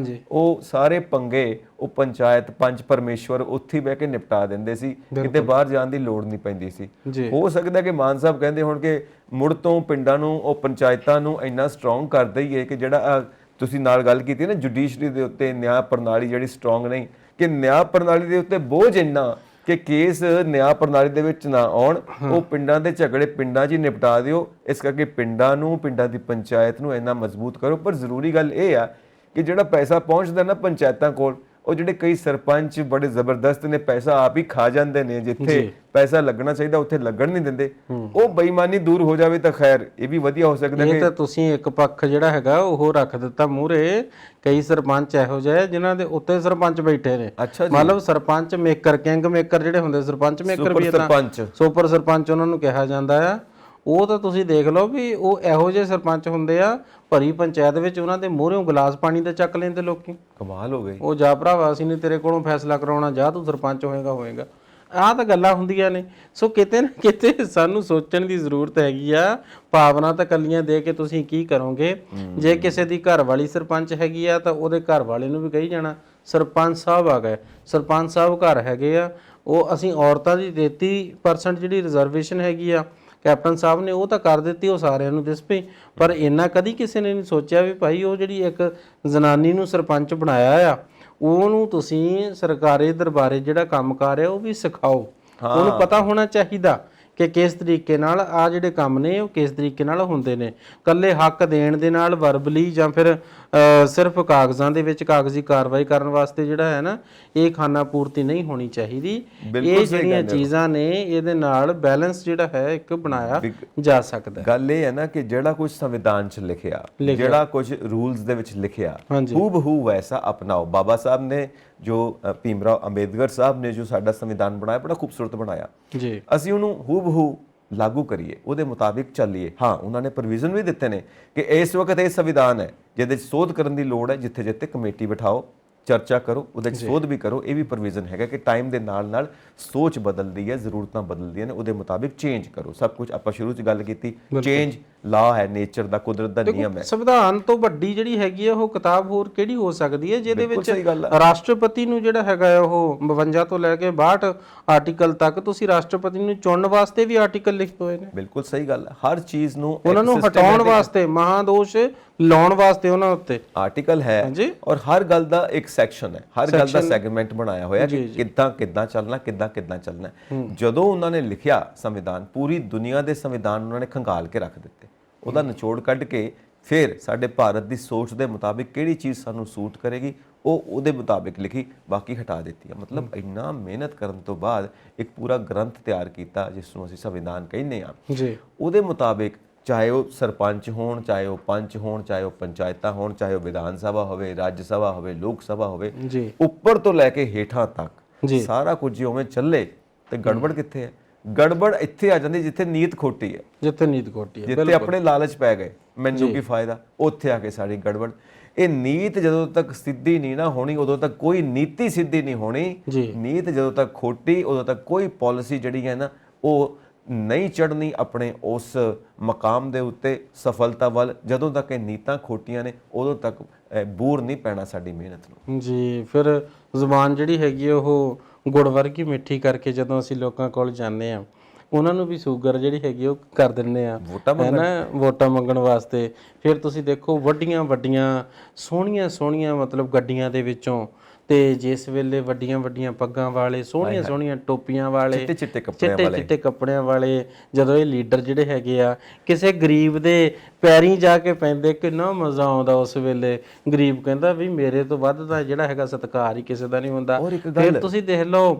ਉਹ ਸਾਰੇ ਪੰਗੇ ਉਹ ਪੰਚਾਇਤ, ਪੰਚ ਪਰਮੇਸ਼ਵਰ ਉੱਥੇ ਬਹਿ ਕੇ ਨਿਪਟਾ ਦਿੰਦੇ ਸੀ। ਕਿਤੇ ਬਾਹਰ ਜਾਣ ਦੀ ਲੋੜ ਨਹੀਂ ਪੈਂਦੀ ਸੀ। ਹੋ ਸਕਦਾ ਕਿ ਮਾਨ ਸਾਹਿਬ ਕਹਿੰਦੇ ਹੁਣ ਕਿ ਮੁੜ ਤੋਂ ਪਿੰਡਾਂ ਨੂੰ, ਉਹ ਪੰਚਾਇਤਾਂ ਨੂੰ ਇੰਨਾ ਸਟਰੋਂਗ ਕਰ ਦਈਏ ਕਿ ਜਿਹੜਾ ਤੁਸੀਂ ਨਾਲ ਗੱਲ ਕੀਤੀ ਨਾ ਜੁਡੀਸ਼ਰੀ ਦੇ ਉੱਤੇ, ਨਿਆਂ ਪ੍ਰਣਾਲੀ ਜਿਹੜੀ ਸਟਰੋਂਗ ਨਹੀਂ, ਕਿ ਨਿਆਂ ਪ੍ਰਣਾਲੀ ਦੇ ਉੱਤੇ ਬੋਝ ਇੰਨਾ ਕਿ ਕੇਸ ਨਿਆਂ ਪ੍ਰਣਾਲੀ ਦੇ ਵਿੱਚ ਨਾ ਆਉਣ, ਉਹ ਪਿੰਡਾਂ ਦੇ ਝਗੜੇ ਪਿੰਡਾਂ 'ਚ ਹੀ ਨਿਪਟਾ ਦਿਓ। ਇਸ ਕਰਕੇ ਪਿੰਡਾਂ ਨੂੰ, ਪਿੰਡਾਂ ਦੀ ਪੰਚਾਇਤ ਨੂੰ ਇੰਨਾ ਮਜ਼ਬੂਤ ਕਰੋ। ਪਰ ਜ਼ਰੂਰੀ ਗੱਲ ਇਹ ਆ ਕਿ ਜਿਹੜਾ ਪੈਸਾ ਪਹੁੰਚਦਾ ਨਾ ਪੰਚਾਇਤਾਂ ਕੋਲ, ਉਹ ਜਿਹੜੇ ਕਈ ਸਰਪੰਚ ਬੜੇ ਜ਼ਬਰਦਸਤ ਨੇ, ਪੈਸਾ ਆਪ ਹੀ ਖਾ ਜਾਂਦੇ ਨੇ। ਜਿੱਥੇ ਪੈਸਾ ਲੱਗਣਾ ਚਾਹੀਦਾ ਉੱਥੇ ਲੱਗਣ ਨਹੀਂ ਦਿੰਦੇ। ਉਹ ਬੇਈਮਾਨੀ ਦੂਰ ਹੋ ਜਾਵੇ ਤਾਂ ਖੈਰ ਇਹ ਵੀ ਵਧੀਆ ਹੋ ਸਕਦਾ। ਇਹ ਤਾਂ ਤੁਸੀਂ ਇੱਕ ਪੱਖ ਜਿਹੜਾ ਹੈਗਾ ਉਹ ਰੱਖ ਦਿੱਤਾ ਮੂਹਰੇ। ਕਈ ਸਰਪੰਚ ਇਹੋ ਜਿਹੇ ਜਿਨ੍ਹਾਂ ਦੇ ਉੱਤੇ ਸਰਪੰਚ ਬੈਠੇ ਨੇ, ਮਤਲਬ ਸਰਪੰਚ ਮੇਕਰ, ਕਿੰਗ ਮੇਕਰ ਜਿਹੜੇ ਹੁੰਦੇ, ਸਰਪੰਚ ਮੇਕਰ ਵੀ ਸੁਪਰ ਸਰਪੰਚ ਉਹਨਾਂ ਨੂੰ ਕਿਹਾ ਜਾਂਦਾ ਆ। ਉਹ ਤਾਂ ਤੁਸੀਂ ਦੇਖ ਲਓ ਵੀ ਉਹ ਇਹੋ ਜਿਹੇ ਸਰਪੰਚ ਹੁੰਦੇ ਆ, ਭਰੀ ਪੰਚਾਇਤ ਵਿੱਚ ਉਹਨਾਂ ਦੇ ਮੂਹਰੇੋਂ ਗਲਾਸ ਪਾਣੀ ਦਾ ਚੱਕ ਲੈਂਦੇ ਲੋਕੀ। ਕਮਾਲ ਹੋ ਗਈ। ਉਹ ਜਾ ਭਰਾਵਾ ਅਸੀਂ ਨੇ ਤੇਰੇ ਕੋਲੋਂ ਫੈਸਲਾ ਕਰਾਉਣਾ, ਜਾ ਤੂੰ ਸਰਪੰਚ ਹੋਏਗਾ। ਆਹ ਤਾਂ ਗੱਲਾਂ ਹੁੰਦੀਆਂ ਨੇ। ਸੋ ਕਿਤੇ ਨਾ ਕਿਤੇ ਸਾਨੂੰ ਸੋਚਣ ਦੀ ਜ਼ਰੂਰਤ ਹੈਗੀ ਆ। ਭਾਵਨਾ ਤਾਂ ਕੱਲੀਆਂ ਦੇ ਕੇ ਤੁਸੀਂ ਕੀ ਕਰੋਗੇ? ਜੇ ਕਿਸੇ ਦੀ ਘਰ ਵਾਲੀ ਸਰਪੰਚ ਹੈਗੀ ਆ ਤਾਂ ਉਹਦੇ ਘਰ ਵਾਲੇ ਨੂੰ ਵੀ ਕਹੀ ਜਾਣਾ ਸਰਪੰਚ ਸਾਹਿਬ ਆ ਗਏ, ਸਰਪੰਚ ਸਾਹਿਬ ਘਰ ਹੈਗੇ ਆ। ਉਹ ਅਸੀਂ ਔਰਤਾਂ ਦੀ 33% ਜਿਹੜੀ ਰਿਜ਼ਰਵੇਸ਼ਨ ਹੈਗੀ ਆ ਕੈਪਟਨ ਸਾਹਿਬ ਨੇ ਉਹ ਤਾਂ ਕਰ ਦਿੱਤੀ, ਉਹ ਸਾਰਿਆਂ ਨੂੰ ਦਿਸ ਪਈ। ਪਰ ਇੰਨਾ ਕਦੀ ਕਿਸੇ ਨੇ ਨਹੀਂ ਸੋਚਿਆ ਵੀ ਭਾਈ ਉਹ ਜਿਹੜੀ ਇੱਕ ਜ਼ਨਾਨੀ ਨੂੰ ਸਰਪੰਚ ਬਣਾਇਆ ਆ, ਉਹਨੂੰ ਤੁਸੀਂ ਸਰਕਾਰੀ ਦਰਬਾਰੇ ਜਿਹੜਾ ਕੰਮ ਕਰ ਰਿਹਾ ਉਹ ਵੀ ਸਿਖਾਓ। ਉਹਨੂੰ ਪਤਾ ਹੋਣਾ ਚਾਹੀਦਾ ਕਿ ਕਿਸ ਤਰੀਕੇ ਨਾਲ ਆ ਜਿਹੜੇ ਕੰਮ ਨੇ ਉਹ ਕਿਸ ਤਰੀਕੇ ਨਾਲ ਹੁੰਦੇ ਨੇ। ਕੱਲੇ ਹੱਕ ਦੇਣ ਦੇ ਨਾਲ ਵਰਬਲੀ ਜਾਂ ਫਿਰ ਸਿਰਫ ਕਾਗਜ਼ਾਂ ਦੇ ਵਿੱਚ ਕਾਗਜ਼ੀ ਕਾਰਵਾਈ ਕਰਨ ਵਾਸਤੇ ਜਿਹੜਾ ਹੈ ਨਾ ਇਹ ਖਾਨਾ ਪੂਰਤੀ ਨਹੀਂ ਹੋਣੀ ਚਾਹੀਦੀ। ਇਹ ਜਿਹੜੀਆਂ ਚੀਜ਼ਾਂ ਨੇ ਇਹਦੇ ਨਾਲ ਬੈਲੈਂਸ ਜਿਹੜਾ ਹੈ ਇੱਕ ਬਣਾਇਆ ਜਾ ਸਕਦਾ। ਗੱਲ ਇਹ ਹੈ ਨਾ ਕਿ ਜਿਹੜਾ ਕੁਝ ਸੰਵਿਧਾਨ 'ਚ ਲਿਖਿਆ, ਜਿਹੜਾ ਕੁਝ ਰੂਲਸ ਦੇ ਵਿੱਚ ਲਿਖਿਆ, ਹੂਬਹੂ ਵੈਸਾ ਅਪਣਾਓ। ਬਾਬਾ ਸਾਹਿਬ ਨੇ ਜੋ ਭੀਮਰਾਓ ਅੰਬੇਦਕਰ ਸਾਹਿਬ ਨੇ ਜੋ ਸਾਡਾ ਸੰਵਿਧਾਨ ਬਣਾਇਆ, ਬੜਾ ਖੂਬਸੂਰਤ ਬਣਾਇਆ ਜੀ। ਅਸੀਂ ਉਹਨੂੰ ਹੂਬਹੂ ਲਾਗੂ ਕਰੀਏ, ਉਹਦੇ ਮੁਤਾਬਿਕ ਚੱਲੀਏ। ਹਾਂ, ਉਹਨਾਂ ਨੇ ਪ੍ਰੋਵੀਜ਼ਨ ਵੀ ਦਿੱਤੇ ਨੇ ਕਿ ਇਸ ਵਕਤ ਇਹ ਸੰਵਿਧਾਨ ਹੈ ਜਿਹਦੇ 'ਚ ਸੋਧ ਕਰਨ ਦੀ ਲੋੜ ਹੈ, ਜਿੱਥੇ ਜਿੱਥੇ ਕਮੇਟੀ ਬਿਠਾਓ, ਚਰਚਾ ਕਰੋ, ਉਹਦੇ 'ਚ ਸੋਧ ਵੀ ਕਰੋ। ਇਹ ਵੀ ਪ੍ਰੋਵੀਜ਼ਨ ਹੈਗਾ ਕਿ ਟਾਈਮ ਦੇ ਨਾਲ ਨਾਲ ਸੋਚ ਬਦਲਦੀ ਹੈ, ਜ਼ਰੂਰਤਾਂ ਬਦਲਦੀਆਂ ਨੇ, ਉਹਦੇ ਮੁਤਾਬਿਕ ਚੇਂਜ ਕਰੋ ਸਭ ਕੁਝ। ਆਪਾਂ ਸ਼ੁਰੂ 'ਚ ਗੱਲ ਕੀਤੀ, ਚੇਂਜ ਲਾ ਹੈ, ਨੇਚਰ ਦਾ, ਕੁਦਰਤ ਦਾ ਨਿਯਮ ਹੈ। ਸੰਵਿਧਾਨ ਤੋਂ ਵੱਡੀ ਜਿਹੜੀ ਹੈਗੀ ਆ ਉਹ ਕਿਤਾਬ ਹੋਰ ਕਿਹੜੀ ਹੋ ਸਕਦੀ ਹੈ ਜਿਹਦੇ ਵਿੱਚ ਰਾਸ਼ਟਰਪਤੀ ਨੂੰ ਜਿਹੜਾ ਹੈਗਾ ਉਹ 52 ਤੋਂ ਲੈ ਕੇ 62 ਆਰਟੀਕਲ ਤੱਕ ਤੁਸੀਂ ਰਾਸ਼ਟਰਪਤੀ ਨੂੰ ਚੁਣਨ ਵਾਸਤੇ ਵੀ ਆਰਟੀਕਲ ਲਿਖੇ ਹੋਏ ਨੇ। ਬਿਲਕੁਲ ਸਹੀ ਗੱਲ ਹੈ। ਹਰ ਚੀਜ਼ ਨੂੰ ਉਹਨਾਂ ਨੂੰ ਹਟਾਉਣ ਵਾਸਤੇ, ਮਹਾਦੋਸ਼ ਲਾਉਣ ਵਾਸਤੇ ਉਹਨਾਂ ਉੱਤੇ ਆਰਟੀਕਲ ਹੈ ਔਰ ਹਰ ਗੱਲ ਦਾ ਇੱਕ ਸੈਕਸ਼ਨ ਹੈ, ਹਰ ਗੱਲ ਦਾ ਸੈਗਮੈਂਟ ਬਣਾਇਆ ਹੋਇਆ ਕਿ ਕਿੱਦਾਂ ਚੱਲਣਾ, ਕਿੱਦਾਂ ਚੱਲਣਾ। ਜਦੋਂ ਉਹਨਾਂ ਨੇ ਲਿਖਿਆ ਸੰਵਿਧਾਨ, ਪੂਰੀ ਦੁਨੀਆ ਦੇ ਸੰਵਿਧਾਨ ਉਹਨਾਂ ਨੇ ਖੰਗਾਲ ਕੇ ਰੱਖ ਦਿੱਤੇ, ਉਹਦਾ ਨਿਚੋੜ ਕੱਢ ਕੇ ਫਿਰ ਸਾਡੇ ਭਾਰਤ ਦੀ ਸੋਚ ਦੇ ਮੁਤਾਬਿਕ ਕਿਹੜੀ ਚੀਜ਼ ਸਾਨੂੰ ਸੂਟ ਕਰੇਗੀ ਉਹ ਉਹਦੇ ਮੁਤਾਬਿਕ ਲਿਖੀ, ਬਾਕੀ ਹਟਾ ਦਿੱਤੀ। ਮਤਲਬ ਇੰਨਾ ਮਿਹਨਤ ਕਰਨ ਤੋਂ ਬਾਅਦ ਇੱਕ ਪੂਰਾ ਗ੍ਰੰਥ ਤਿਆਰ ਕੀਤਾ ਜਿਸ ਨੂੰ ਅਸੀਂ ਸੰਵਿਧਾਨ ਕਹਿੰਦੇ ਆ ਜੀ। ਉਹਦੇ ਮੁਤਾਬਿਕ ਚਾਹੇ ਉਹ ਸਰਪੰਚ ਹੋਣ, ਚਾਹੇ ਉਹ ਪੰਚ ਹੋਣ, ਚਾਹੇ ਉਹ ਪੰਚਾਇਤਾਂ ਹੋਣ, ਚਾਹੇ ਉਹ ਵਿਧਾਨ ਸਭਾ ਹੋਵੇ, ਰਾਜ ਸਭਾ ਹੋਵੇ, ਲੋਕ ਸਭਾ ਹੋਵੇ, ਉੱਪਰ ਤੋਂ ਲੈ ਕੇ ਹੇਠਾਂ ਤੱਕ ਸਾਰਾ ਕੁਝ ਜੇ ਉਵੇਂ ਚੱਲੇ ਤੇ ਗੜਬੜ ਕਿੱਥੇ ਹੈ? ਗੜਬੜ ਇੱਥੇ ਆ ਜਾਂਦੀ ਜਿੱਥੇ ਨੀਤ ਖੋਟੀ ਹੈ, ਜਿੱਥੇ ਆਪਣੇ ਲਾਲਚ ਪੈ ਗਏ, ਮੈਨੂੰ ਕੀ ਫਾਇਦਾ, ਉੱਥੇ ਆ ਕੇ ਸਾਰੀ ਗੜਬੜ। ਇਹ ਨੀਤ ਜਦੋਂ ਤੱਕ ਸਿੱਧੀ ਨਹੀਂ ਨਾ ਹੋਣੀ, ਉਦੋਂ ਤੱਕ ਕੋਈ ਨੀਤੀ ਸਿੱਧੀ ਨਹੀਂ ਹੋਣੀ। ਨੀਤ ਜਦੋਂ ਤੱਕ ਖੋਟੀ, ਉਦੋਂ ਤੱਕ ਕੋਈ ਪਾਲਿਸੀ ਜਿਹੜੀ ਹੈ ਨਾ ਉਹ ਨਹੀਂ ਚੜ੍ਹਨੀ ਆਪਣੇ ਉਸ ਮਕਾਮ ਦੇ ਉੱਤੇ ਸਫਲਤਾ ਵੱਲ। ਜਦੋਂ ਤੱਕ ਇਹ ਨੀਤਾਂ ਖੋਟੀਆਂ ਨੇ ਉਦੋਂ ਤੱਕ ਬੂਰ ਨਹੀਂ ਪੈਣਾ ਸਾਡੀ ਮਿਹਨਤ ਨੂੰ ਜੀ। ਫਿਰ ਜ਼ੁਬਾਨ ਜਿਹੜੀ ਹੈਗੀ ਉਹ ਗੁੜ ਵਰਗੀ ਮਿੱਠੀ ਕਰਕੇ ਜਦੋਂ ਅਸੀਂ ਲੋਕਾਂ ਕੋਲ ਜਾਂਦੇ ਆ, ਉਹਨਾਂ ਨੂੰ ਵੀ ਸ਼ੂਗਰ ਜਿਹੜੀ ਹੈਗੀ ਉਹ ਕਰ ਦਿੰਦੇ ਆ, ਹੈ ਨਾ, ਵੋਟਾਂ ਮੰਗਣ ਵਾਸਤੇ। ਫਿਰ ਤੁਸੀਂ ਦੇਖੋ ਵੱਡੀਆਂ ਵੱਡੀਆਂ ਸੋਹਣੀਆਂ ਸੋਹਣੀਆਂ ਮਤਲਬ ਗੱਡੀਆਂ ਦੇ ਵਿੱਚੋਂ, ਤੇ ਜਿਸ ਵੇਲੇ ਵੱਡੀਆਂ ਵੱਡੀਆਂ ਪੱਗਾਂ ਵਾਲੇ, ਸੋਹਣੀਆਂ ਸੋਹਣੀਆਂ ਟੋਪੀਆਂ ਵਾਲੇ, ਚਿੱਟੇ ਕੱਪੜਿਆਂ ਵਾਲੇ, ਜਦੋਂ ਇਹ ਲੀਡਰ ਜਿਹੜੇ ਹੈਗੇ ਆ ਕਿਸੇ ਗਰੀਬ ਦੇ ਪੈਰੀਂ ਜਾ ਕੇ ਪੈਂਦੇ, ਕਿੰਨਾ ਮਜ਼ਾ ਆਉਂਦਾ ਉਸ ਵੇਲੇ। ਗਰੀਬ ਕਹਿੰਦਾ ਵੀ ਮੇਰੇ ਤੋਂ ਵੱਧ ਤਾਂ ਜਿਹੜਾ ਹੈਗਾ ਸਤਿਕਾਰ ਹੀ ਕਿਸੇ ਦਾ ਨਹੀਂ ਹੁੰਦਾ। ਫਿਰ ਤੁਸੀਂ ਦੇਖ ਲਓ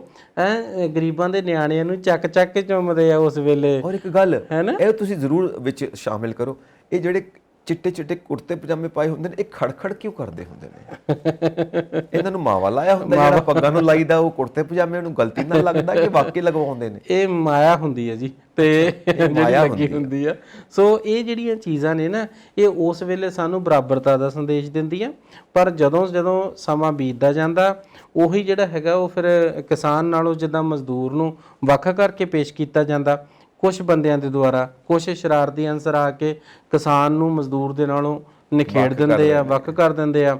ਗਰੀਬਾਂ ਦੇ ਨਿਆਣਿਆਂ ਨੂੰ ਚੱਕ ਚੱਕ ਕੇ ਚੁੰਮਦੇ ਆ ਉਸ ਵੇਲੇ। ਔਰ ਇੱਕ ਗੱਲ ਇਹ ਤੁਸੀਂ ਜ਼ਰੂਰ ਵਿੱਚ ਸ਼ਾਮਿਲ ਕਰੋ, ਇਹ ਜਿਹੜੇ ਚਿੱਟੇ ਕੁੜਤੇ ਪਜਾਮੇ ਪਾਏ ਹੁੰਦੇ ਨੇ, ਇਹ ਖੜਖੜ ਕਿਉਂ ਕਰਦੇ ਹੁੰਦੇ ਨੇ? ਇਹਨਾਂ ਨੂੰ ਮਾਵਾ ਲਾਇਆ ਹੁੰਦਾ, ਜਿਹੜਾ ਪੱਗਾਂ ਨੂੰ ਲਾਈਦਾ ਉਹ ਕੁੜਤੇ ਪਜਾਮੇ ਨੂੰ ਗਲਤੀ ਨਾਲ ਲੱਗਦਾ ਕਿ ਵਾਕਈ ਲਗਵਾਉਂਦੇ ਨੇ? ਇਹ ਮਾਇਆ ਹੁੰਦੀ ਹੈ ਜੀ, ਤੇ ਮਾਇਆ ਲੱਗੀ ਹੁੰਦੀ ਆ। ਸੋ ਇਹ ਜਿਹੜੀਆਂ ਚੀਜ਼ਾਂ ਨੇ ਨਾ, ਇਹ ਉਸ ਵੇਲੇ ਸਾਨੂੰ ਬਰਾਬਰਤਾ ਦਾ ਸੰਦੇਸ਼ ਦਿੰਦੀਆਂ। ਪਰ ਜਦੋਂ ਸਮਾਂ ਬੀਤਦਾ ਜਾਂਦਾ, ਉਹੀ ਜਿਹੜਾ ਹੈਗਾ ਉਹ ਫਿਰ ਕਿਸਾਨ ਨਾਲੋਂ ਜਿੱਦਾਂ ਮਜ਼ਦੂਰ ਨੂੰ ਵੱਖ ਕਰਕੇ ਪੇਸ਼ ਕੀਤਾ ਜਾਂਦਾ ਕੁਝ ਬੰਦਿਆਂ ਦੇ ਦੁਆਰਾ, ਕੁਝ ਸ਼ਰਾਰਤੀ ਅਨਸਰ ਆ ਕੇ ਕਿਸਾਨ ਨੂੰ ਮਜ਼ਦੂਰ ਦੇ ਨਾਲੋਂ ਨਿਖੇੜ ਦਿੰਦੇ ਆ, ਵੱਖ ਕਰ ਦਿੰਦੇ ਆ।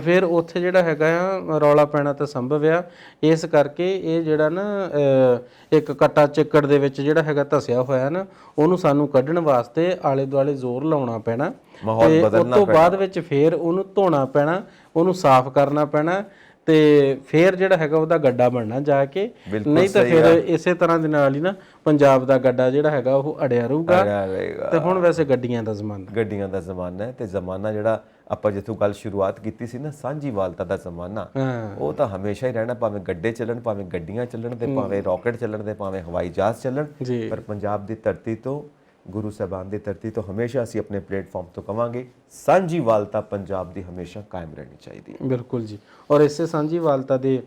ਫਿਰ ਉੱਥੇ ਜਿਹੜਾ ਹੈਗਾ ਆ ਰੌਲਾ ਪੈਣਾ ਤਾਂ ਸੰਭਵ ਆ। ਇਸ ਕਰਕੇ ਇਹ ਜਿਹੜਾ ਨਾ ਇੱਕ ਕੱਟਾ ਚਿੱਕੜ ਦੇ ਵਿੱਚ ਜਿਹੜਾ ਹੈਗਾ ਧਸਿਆ ਹੋਇਆ ਨਾ, ਉਹਨੂੰ ਸਾਨੂੰ ਕੱਢਣ ਵਾਸਤੇ ਆਲੇ ਦੁਆਲੇ ਜ਼ੋਰ ਲਾਉਣਾ ਪੈਣਾ, ਤੇ ਉਸ ਤੋਂ ਬਾਅਦ ਵਿੱਚ ਫਿਰ ਉਹਨੂੰ ਧੋਣਾ ਪੈਣਾ, ਉਹਨੂੰ ਸਾਫ਼ ਕਰਨਾ ਪੈਣਾ, ਤੇ ਫਿਰ ਜਿਹੜਾ ਹੈਗਾ ਉਹਦਾ ਗੱਡਾ ਬਣਨਾ ਜਾ ਕੇ। ਨਹੀਂ ਤਾਂ ਫਿਰ ਇਸੇ ਤਰ੍ਹਾਂ ਦੇ ਨਾਲ ਹੀ ਨਾ ਪੰਜਾਬ ਦਾ ਗੱਡਾ ਜਿਹੜਾ ਹੈਗਾ ਉਹ ਅੜਿਆ ਰਹੂਗਾ। ਤੇ ਹੁਣ ਵੈਸੇ ਗੱਡੀਆਂ ਦਾ ਜ਼ਮਾਨਾ ਹੈ, ਤੇ ਜ਼ਮਾਨਾ ਜਿਹੜਾ ਆਪਾਂ ਜਿੱਥੋਂ ਗੱਲ ਸ਼ੁਰੂਆਤ ਕੀਤੀ ਸੀ ਨਾ, ਸਾਂਝੀਵਾਲਤਾ ਦਾ ਜ਼ਮਾਨਾ, ਉਹ ਤਾਂ ਹਮੇਸ਼ਾ ਹੀ ਰਹਿਣਾ। ਭਾਵੇਂ ਗੱਡੇ ਚੱਲਣ, ਭਾਵੇਂ ਗੱਡੀਆਂ ਚੱਲਣ, ਤੇ ਭਾਵੇਂ ਰਾਕਟ ਚੱਲਣ, ਤੇ ਭਾਵੇਂ ਹਵਾਈ ਜਹਾਜ਼ ਚੱਲਣ, ਪਰ ਪੰਜਾਬ ਦੀ ਧਰਤੀ ਤੋਂ, ਗੁਰੂ ਸਾਹਿਬਾਨ ਦੀ ਧਰਤੀ ਤੋਂ ਹਮੇਸ਼ਾ ਅਸੀਂ ਆਪਣੇ ਪਲੇਟਫਾਰਮ ਤੋਂ ਕਵਾਂਗੇ ਸਾਂਝੀਵਾਲਤਾ ਪੰਜਾਬ ਦੀ ਹਮੇਸ਼ਾ ਕਾਇਮ ਰਹਿਣੀ ਚਾਹੀਦੀ ਹੈ। ਬਿਲਕੁਲ ਜੀ। ਔਰ ਇਸੇ ਸਾਂਝੀਵਾਲਤਾ ਦੇ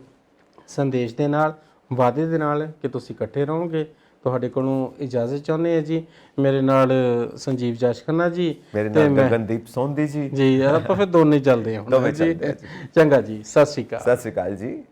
ਸੰਦੇਸ਼ ਦੇ ਨਾਲ, ਵਾਅਦੇ ਦੇ ਨਾਲ ਕਿ ਤੁਸੀਂ ਇਕੱਠੇ ਰਹੋਗੇ, ਤੁਹਾਡੇ ਕੋਲੋਂ ਇਜਾਜ਼ਤ ਚਾਹੁੰਦੇ ਆ ਜੀ। ਮੇਰੇ ਨਾਲ ਸੰਜੀਵ ਜਸ਼ਖੰਨਾ ਜੀ, ਮੇਰੇ ਨਾਲ ਗਗਨਦੀਪ ਸੋਂਧੀ ਜੀ। ਆਪਾਂ ਫਿਰ ਦੋਨੇ ਚੱਲਦੇ ਹਾਂ ਜੀ। ਚੰਗਾ ਜੀ, ਸਤਿ ਸ਼੍ਰੀ ਅਕਾਲ। ਸਤਿ ਸ਼੍ਰੀ ਅਕਾਲ ਜੀ।